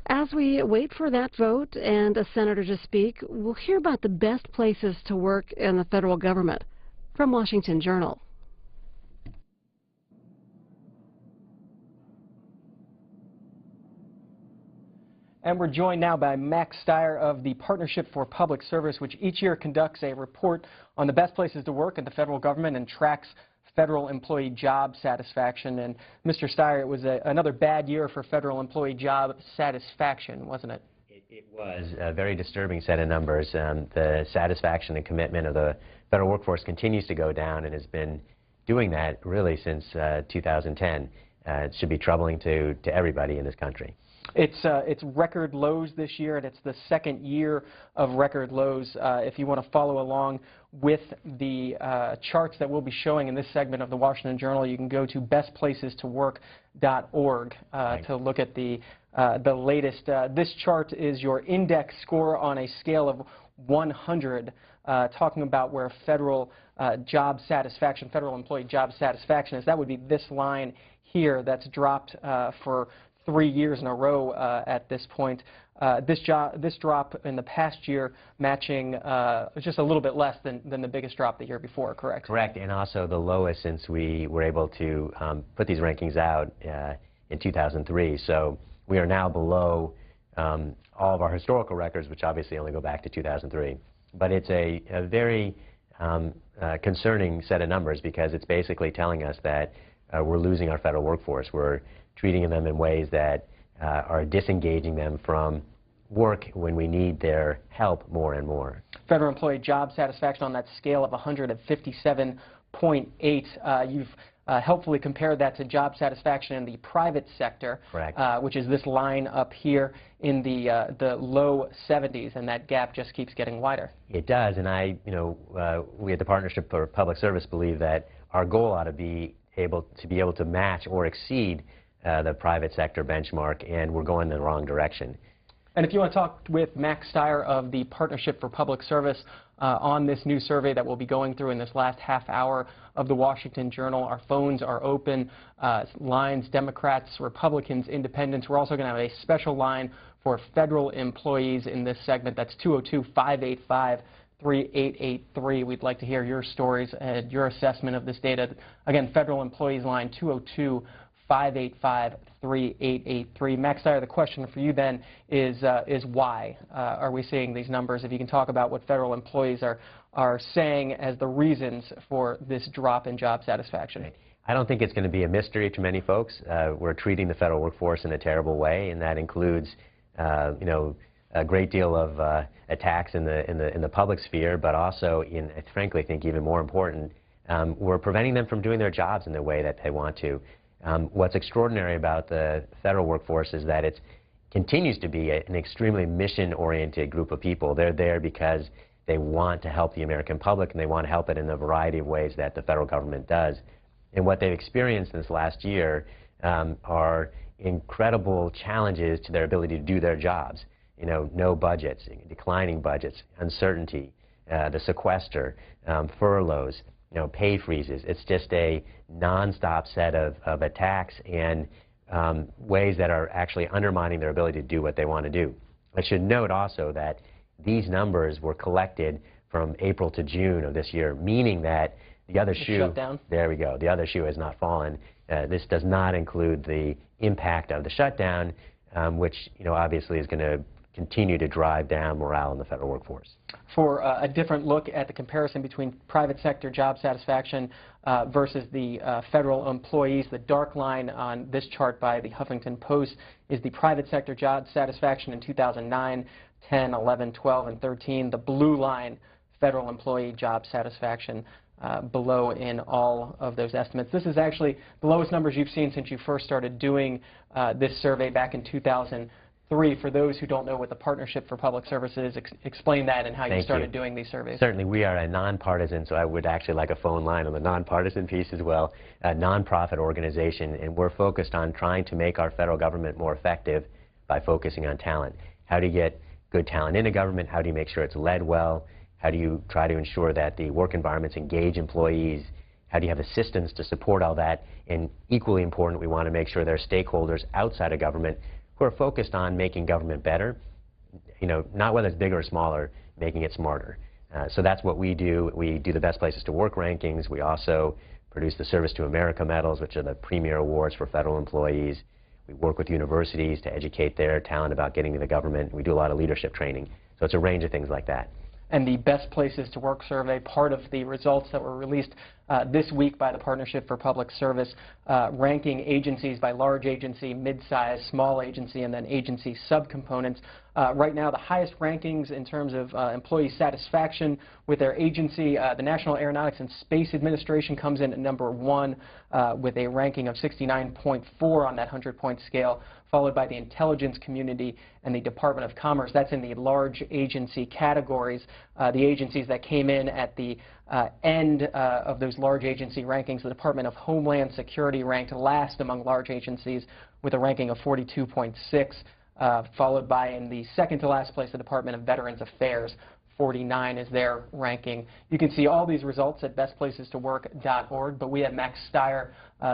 As we wait for that vote and a senator to speak, we'll hear about the best places to work in the federal government. From Washington Journal. And we're joined now by Max Steyer of the Partnership for Public Service, which each year conducts a report on the best places to work in the federal government and tracks federal employee job satisfaction. And Mr. Steyer, it was another bad year for federal employee job satisfaction, wasn't it? It was a very disturbing set of numbers. The satisfaction and commitment of the federal workforce continues to go down and has been doing that really since 2010. It should be troubling to everybody in this country. It's record lows this year, and it's the second year of record lows. If you want to follow along with the charts that we'll be showing in this segment of the Washington Journal, you can go to bestplacesToWork.org to look at the latest. This chart is your index score on a scale of 100, talking about where federal job satisfaction, federal employee job satisfaction is. That would be this line here that's dropped for 3 years in a row at this point. This drop in the past year matching just a little bit less than the biggest drop the year before, correct? Correct, and also the lowest since we were able to put these rankings out in 2003. So we are now below all of our historical records, which obviously only go back to 2003. But it's a very concerning set of numbers because it's basically telling us that we're losing our federal workforce. We're treating them in ways that are disengaging them from work when we need their help more and more. Federal employee job satisfaction on that scale of 157.8. You've helpfully compared that to job satisfaction in the private sector, which is this line up here in the low 70s, and that gap just keeps getting wider. It does, and we at the Partnership for Public Service believe that our goal ought to be able to match or exceed the private sector benchmark, and we're going in the wrong direction. And if you want to talk with Max Steyer of the Partnership for Public Service on this new survey that we'll be going through in this last half hour of the Washington Journal, our phones are open, lines, Democrats, Republicans, Independents. We're also going to have a special line for federal employees in this segment. That's 202-585-3883. We'd like to hear your stories and your assessment of this data. Again, federal employees line 202-585-3883. Max Steyer, the question for you then is why are we seeing these numbers? If you can talk about what federal employees are saying as the reasons for this drop in job satisfaction. I don't think it's going to be a mystery to many folks. We're treating the federal workforce in a terrible way, and that includes, a great deal of attacks in the public sphere, but also, I frankly think even more important, we're preventing them from doing their jobs in the way that they want to. What's extraordinary about the federal workforce is that it continues to be an extremely mission-oriented group of people. They're there because they want to help the American public, and they want to help it in a variety of ways that the federal government does. And what they've experienced this last year are incredible challenges to their ability to do their jobs. No budgets, declining budgets, uncertainty, the sequester, furloughs. pay freezes. It's just a nonstop set of attacks and ways that are actually undermining their ability to do what they want to do. I should note also that these numbers were collected from April to June of this year, meaning that the other shoe, shutdown. There we go, the other shoe has not fallen. This does not include the impact of the shutdown, which obviously is going to continue to drive down morale in the federal workforce. For a different look at the comparison between private sector job satisfaction versus the federal employees, the dark line on this chart by the Huffington Post is the private sector job satisfaction in 2009, 10, 11, 12, and 13. The blue line, federal employee job satisfaction, below in all of those estimates. This is actually the lowest numbers you've seen since you first started doing this survey back in 2003. For those who don't know what the Partnership for Public Service is, explain that and how you started doing these surveys. Certainly, we are a nonpartisan, so I would actually like a phone line on the nonpartisan piece as well, a nonprofit organization, and we're focused on trying to make our federal government more effective by focusing on talent. How do you get good talent into government? How do you make sure it's led well? How do you try to ensure that the work environments engage employees? How do you have the systems to support all that? And equally important, we want to make sure there are stakeholders outside of government who are focused on making government better, not whether it's bigger or smaller, making it smarter. So that's what we do. We do the Best Places to Work rankings. We also produce the Service to America medals, which are the premier awards for federal employees. We work with universities to educate their talent about getting into government. We do a lot of leadership training. So it's a range of things like that. And the Best Places to Work survey, part of the results that were released this week by the Partnership for Public Service, ranking agencies by large agency, mid-size, small agency, and then agency subcomponents. Right now, the highest rankings in terms of employee satisfaction with their agency, the National Aeronautics and Space Administration comes in at #1 with a ranking of 69.4 on that 100-point scale, followed by the intelligence community and the Department of Commerce. That's in the large agency categories. The agencies that came in at the end of those large agency rankings, the Department of Homeland Security ranked last among large agencies with a ranking of 42.6, followed by, in the second to last place, the Department of Veterans Affairs. 49 is their ranking. You can see all these results at bestplacestowork.org, but we have Max Steyer,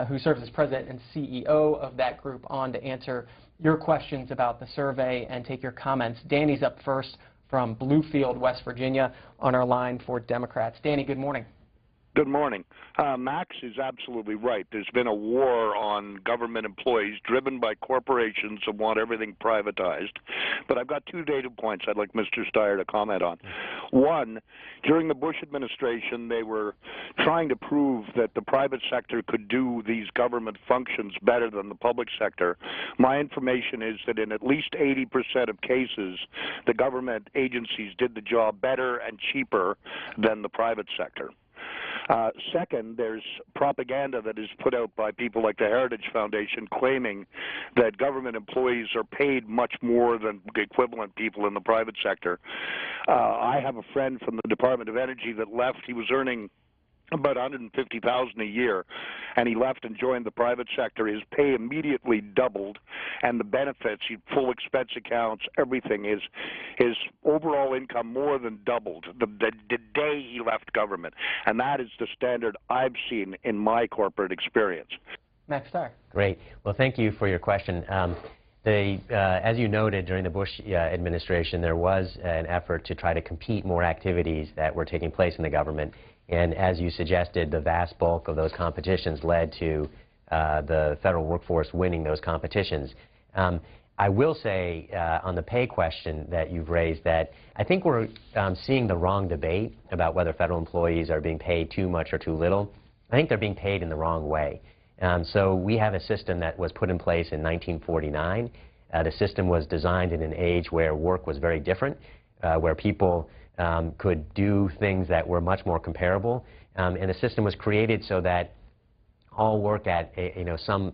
who serves as president and CEO of that group, on to answer your questions about the survey and take your comments. Danny's up first from Bluefield, West Virginia, on our line for Democrats. Danny, good morning. Good morning. Max is absolutely right. There's been a war on government employees driven by corporations that want everything privatized. But I've got two data points I'd like Mr. Steyer to comment on. One, during the Bush administration, they were trying to prove that the private sector could do these government functions better than the public sector. My information is that in at least 80% of cases, the government agencies did the job better and cheaper than the private sector. Second, there's propaganda that is put out by people like the Heritage Foundation claiming that government employees are paid much more than equivalent people in the private sector. I have a friend from the Department of Energy that left. He was earning about $150,000 a year, and he left and joined the private sector. His pay immediately doubled, and the benefits, full expense accounts, everything, his overall income more than doubled the day he left government, and that is the standard I've seen in my corporate experience. Max Steyer. Great. Well, thank you for your question. As you noted, during the Bush administration, there was an effort to try to compete more activities that were taking place in the government. And as you suggested, the vast bulk of those competitions led to the federal workforce winning those competitions. I will say on the pay question that you've raised that I think we're seeing the wrong debate about whether federal employees are being paid too much or too little. I think they're being paid in the wrong way. So we have a system that was put in place in 1949. The system was designed in an age where work was very different, where people could do things that were much more comparable, and the system was created so that all work at some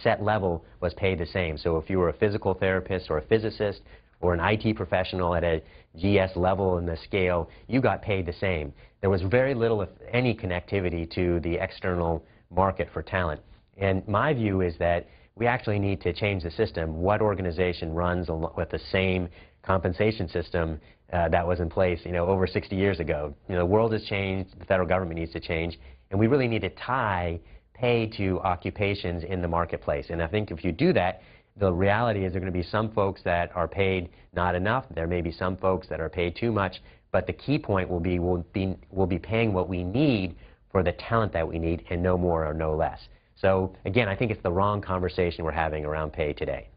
set level was paid the same. So if you were a physical therapist or a physicist or an IT professional at a GS level in the scale, you got paid the same. There was very little, if any, connectivity to the external market for talent. And my view is that we actually need to change the system. What organization runs with the same compensation system that was in place, over 60 years ago. The world has changed, the federal government needs to change, and we really need to tie pay to occupations in the marketplace. And I think if you do that, the reality is there are going to be some folks that are paid not enough. There may be some folks that are paid too much. But the key point will be we'll be paying what we need for the talent that we need, and no more or no less. So again, I think it's the wrong conversation we're having around pay today.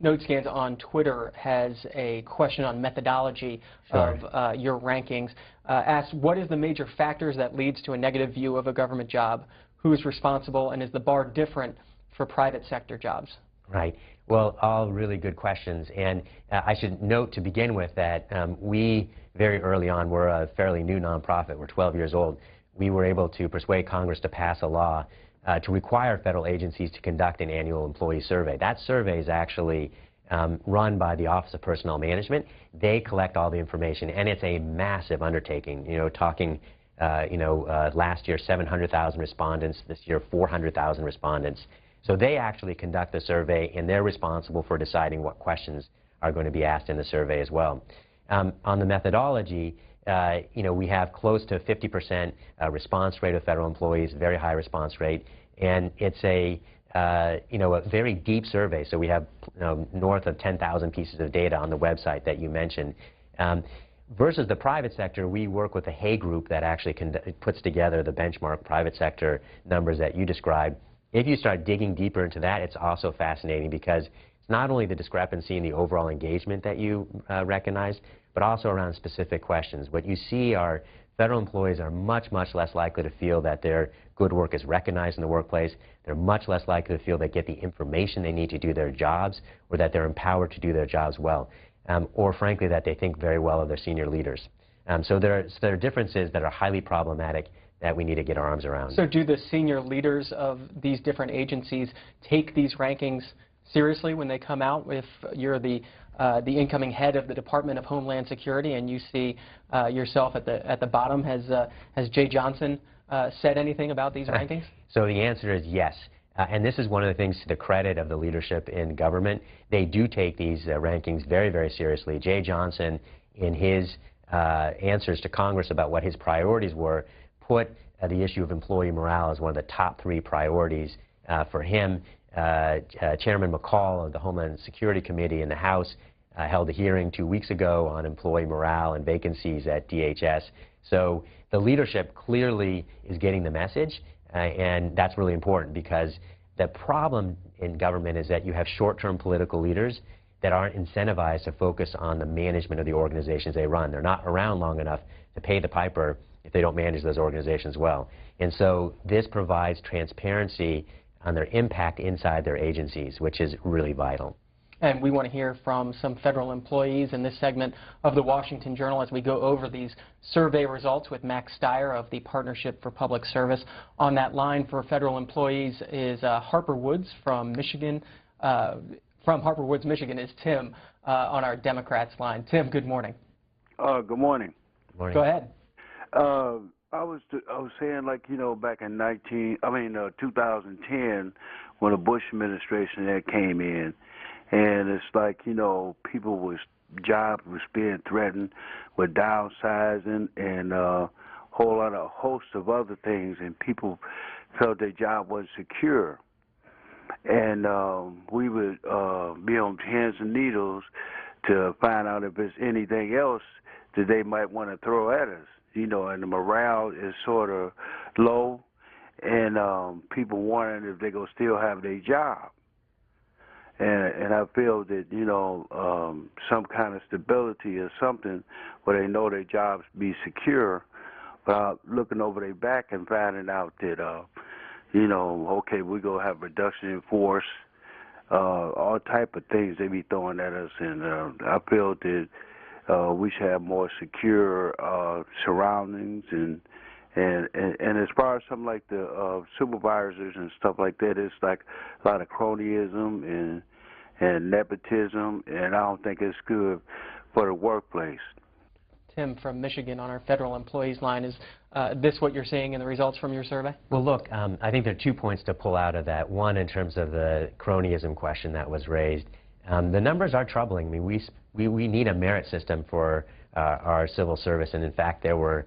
NoteScans on Twitter has a question on methodology of your rankings. Asks, what is the major factors that leads to a negative view of a government job? Who is responsible, and is the bar different for private sector jobs? Right. Well, all really good questions. And I should note to begin with that we, very early on, we're a fairly new nonprofit. We're 12 years old. We were able to persuade Congress to pass a law to require federal agencies to conduct an annual employee survey. That survey is actually run by the Office of Personnel Management. They collect all the information, and it's a massive undertaking. Last year 700,000 respondents, this year 400,000 respondents. So they actually conduct the survey, and they're responsible for deciding what questions are going to be asked in the survey as well. On the methodology, we have close to 50% response rate of federal employees, very high response rate, and it's a very deep survey. So we have north of 10,000 pieces of data on the website that you mentioned. Versus the private sector, we work with a Hay group that actually puts together the benchmark private sector numbers that you described. If you start digging deeper into that, it's also fascinating because it's not only the discrepancy in the overall engagement that you recognize, but also around specific questions. What you see are federal employees are much, much less likely to feel that their good work is recognized in the workplace. They're much less likely to feel they get the information they need to do their jobs, or that they're empowered to do their jobs well, or frankly that they think very well of their senior leaders. So there are differences that are highly problematic that we need to get our arms around. So do the senior leaders of these different agencies take these rankings seriously when they come out? If you're the incoming head of the Department of Homeland Security and you see yourself at the bottom, has Jay Johnson said anything about these rankings? So the answer is yes. And this is one of the things to the credit of the leadership in government. They do take these rankings very, very seriously. Jay Johnson, in his answers to Congress about what his priorities were, put the issue of employee morale as one of the top 3 priorities for him. Chairman McCall of the Homeland Security Committee in the House held a hearing 2 weeks ago on employee morale and vacancies at DHS. So the leadership clearly is getting the message, and that's really important because the problem in government is that you have short-term political leaders that aren't incentivized to focus on the management of the organizations they run. They're not around long enough to pay the piper if they don't manage those organizations well. And so this provides transparency on their impact inside their agencies, which is really vital. And we want to hear from some federal employees in this segment of the Washington Journal as we go over these survey results with Max Steyer of the Partnership for Public Service. On that line for federal employees is Harper Woods from Michigan. From Harper Woods, Michigan is Tim on our Democrats line. Tim, good morning. Good morning. Good morning. Go ahead. I was saying, like, back in 2010, when the Bush administration that came in, and it's like, jobs was being threatened with downsizing and a host of other things, and people felt their job wasn't secure. And we would be on pins and needles to find out if there's anything else that they might want to throw at us. And the morale is sort of low, and people wondering if they're going to still have their job. And I feel that, some kind of stability is something where they know their jobs be secure, without looking over their back and finding out that, okay, we're going to have reduction in force, all type of things they be throwing at us. And I feel that we should have more secure surroundings, and as far as something like the supervisors and stuff like that, it's like a lot of cronyism and nepotism, and I don't think it's good for the workplace. Tim from Michigan on our federal employees line, is this what you're seeing in the results from your survey? Well, look, I think there are 2 points to pull out of that. One, in terms of the cronyism question that was raised. The numbers are troubling. I mean, we need a merit system for our civil service. And in fact, there were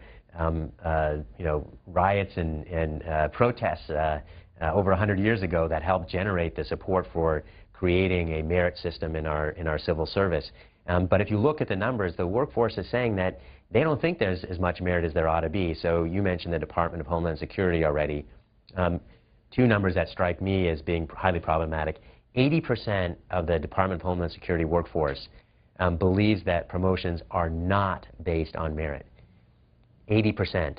riots and protests over 100 years ago that helped generate the support for creating a merit system in our civil service. But if you look at the numbers, the workforce is saying that they don't think there's as much merit as there ought to be. So you mentioned the Department of Homeland Security already. Two numbers that strike me as being highly problematic. 80% of the Department of Homeland Security workforce believes that promotions are not based on merit. 80%.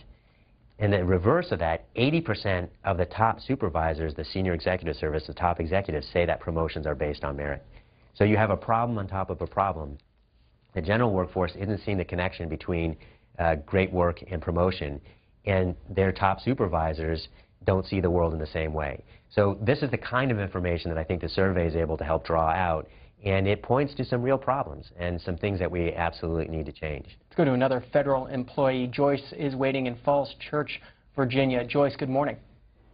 And the reverse of that, 80% of the top supervisors, the senior executive service, the top executives, say that promotions are based on merit. So you have a problem on top of a problem. The general workforce isn't seeing the connection between great work and promotion, and their top supervisors don't see the world in the same way. So this is the kind of information that I think the survey is able to help draw out, and it points to some real problems and some things that we absolutely need to change. Let's go to another federal employee. Joyce is waiting in Falls Church, Virginia. Joyce, good morning.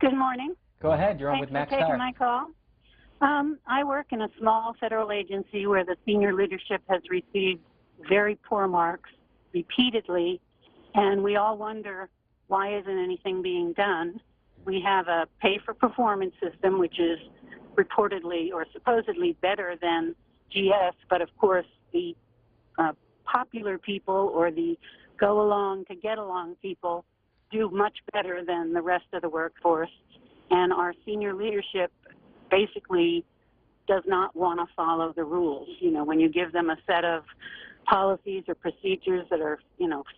Good morning. Go ahead. You're on with Max Thanks for taking my call. I work in a small federal agency where the senior leadership has received very poor marks repeatedly, and we all wonder why isn't anything being done. We have a pay-for-performance system, which is reportedly or supposedly better than GS, but of course the popular people or the go-along to get-along people do much better than the rest of the workforce, and our senior leadership basically does not want to follow the rules. You know, when you give them a set of policies or procedures that are,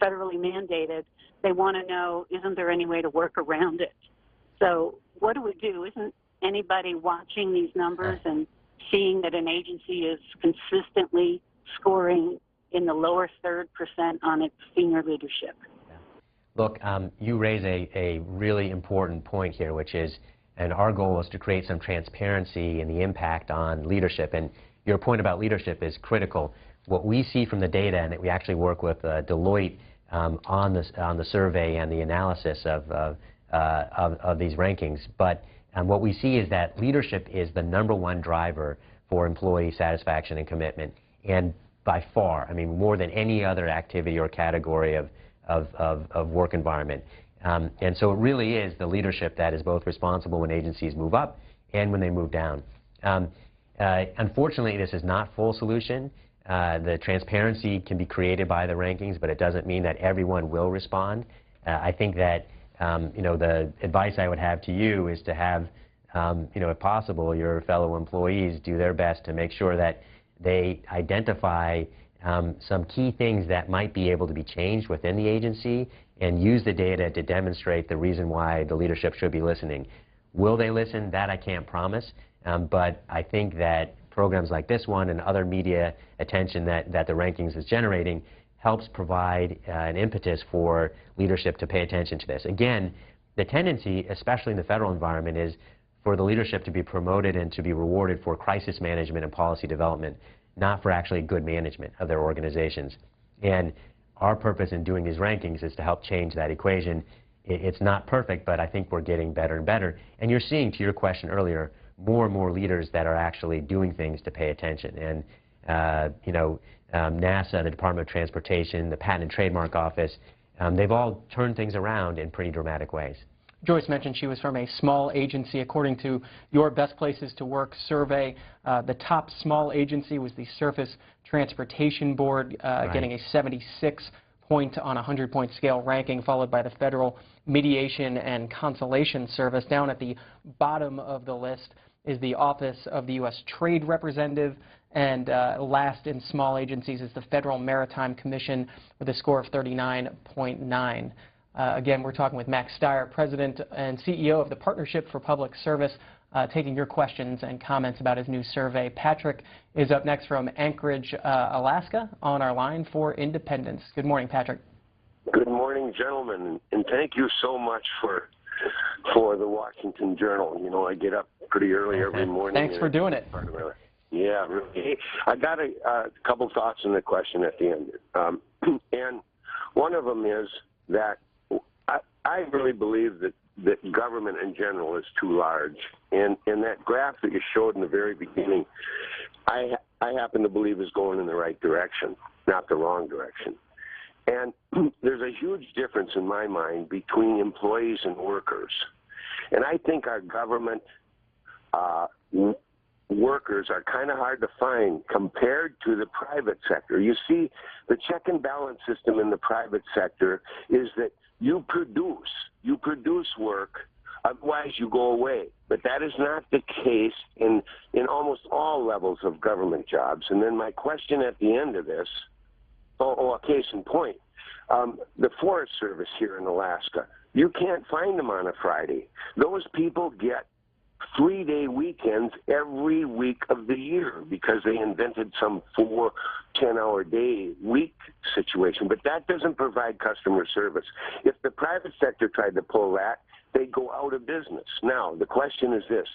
federally mandated, they want to know, isn't there any way to work around it? So what do we do? Isn't anybody watching these numbers and seeing that an agency is consistently scoring in the lower 3rd% on its senior leadership? Look, you raise a really important point here, which is, and our goal is to create some transparency in the impact on leadership. And your point about leadership is critical. What we see from the data, and that we actually work with Deloitte on the survey and the analysis of these rankings, but what we see is that leadership is the #1 driver for employee satisfaction and commitment, and by far, I mean, more than any other activity or category of work environment. And so it really is the leadership that is both responsible when agencies move up and when they move down. Unfortunately, this is not full solution. The transparency can be created by the rankings, but it doesn't mean that everyone will respond. I think that the advice I would have to you is to have, if possible, your fellow employees do their best to make sure that they identify some key things that might be able to be changed within the agency and use the data to demonstrate the reason why the leadership should be listening. Will they listen? That I can't promise, but I think that programs like this one and other media attention that the rankings is generating helps provide an impetus for leadership to pay attention to this. Again, the tendency, especially in the federal environment, is for the leadership to be promoted and to be rewarded for crisis management and policy development, not for actually good management of their organizations. And our purpose in doing these rankings is to help change that equation. It's not perfect, but I think we're getting better and better. And you're seeing, to your question earlier, more and more leaders that are actually doing things to pay attention. And NASA, the Department of Transportation, the Patent and Trademark Office, they've all turned things around in pretty dramatic ways. Joyce mentioned she was from a small agency. According to your Best Places to Work survey, the top small agency was the Surface Transportation Board, getting a 76 point on a 100-point scale ranking, followed by the Federal Mediation and Consolation Service. Down at the bottom of the list is the Office of the U.S. Trade Representative, and last in small agencies is the Federal Maritime Commission with a score of 39.9. Again, we're talking with Max Stier, President and CEO of the Partnership for Public Service, taking your questions and comments about his new survey. Patrick is up next from Anchorage, Alaska, on our line for Independence. Good morning, Patrick. Good morning, gentlemen, and thank you so much for the Washington Journal. You know, I get up pretty early every morning. Thanks for doing it. Yeah, really. I got a couple thoughts and a question at the end. And one of them is that I really believe that government in general is too large. And that graph that you showed in the very beginning, I happen to believe is going in the right direction, not the wrong direction. And there's a huge difference in my mind between employees and workers. And I think our government workers are kind of hard to find compared to the private sector. You see, the check and balance system in the private sector is that you produce work, otherwise you go away. But that is not the case in almost all levels of government jobs. And then my question at the end of this, a case in point, the Forest Service here in Alaska, you can't find them on a Friday. Those people get 3-day weekends every week of the year because they invented some 4 10-hour-day week situation. But that doesn't provide customer service. If the private sector tried to pull that, they'd go out of business. Now, the question is this.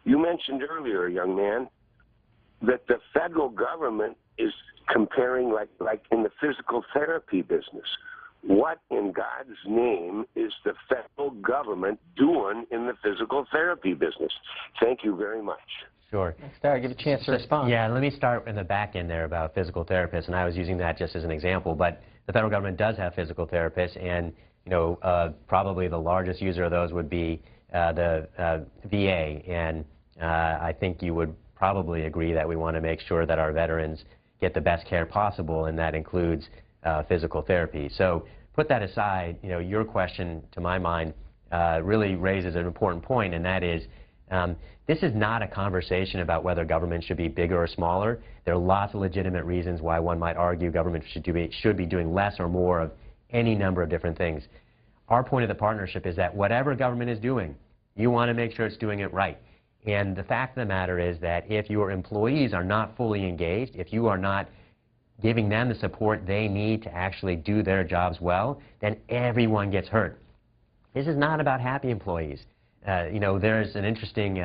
You mentioned earlier, young man, that the federal government is comparing like in the physical therapy business. What in God's name is the federal government doing in the physical therapy business? Thank you very much. Sure. I'll give you a chance to respond. Yeah, let me start in the back end there about physical therapists, and I was using that just as an example, but the federal government does have physical therapists, and probably the largest user of those would be the VA, and I think you would probably agree that we want to make sure that our veterans get the best care possible, and that includes physical therapy. So put that aside, your question, to my mind, really raises an important point, and that is this is not a conversation about whether government should be bigger or smaller. There are lots of legitimate reasons why one might argue government should be doing less or more of any number of different things. Our point of the partnership is that whatever government is doing, you want to make sure it's doing it right. And the fact of the matter is that if your employees are not fully engaged, if you are not giving them the support they need to actually do their jobs well, then everyone gets hurt. This is not about happy employees. There's an interesting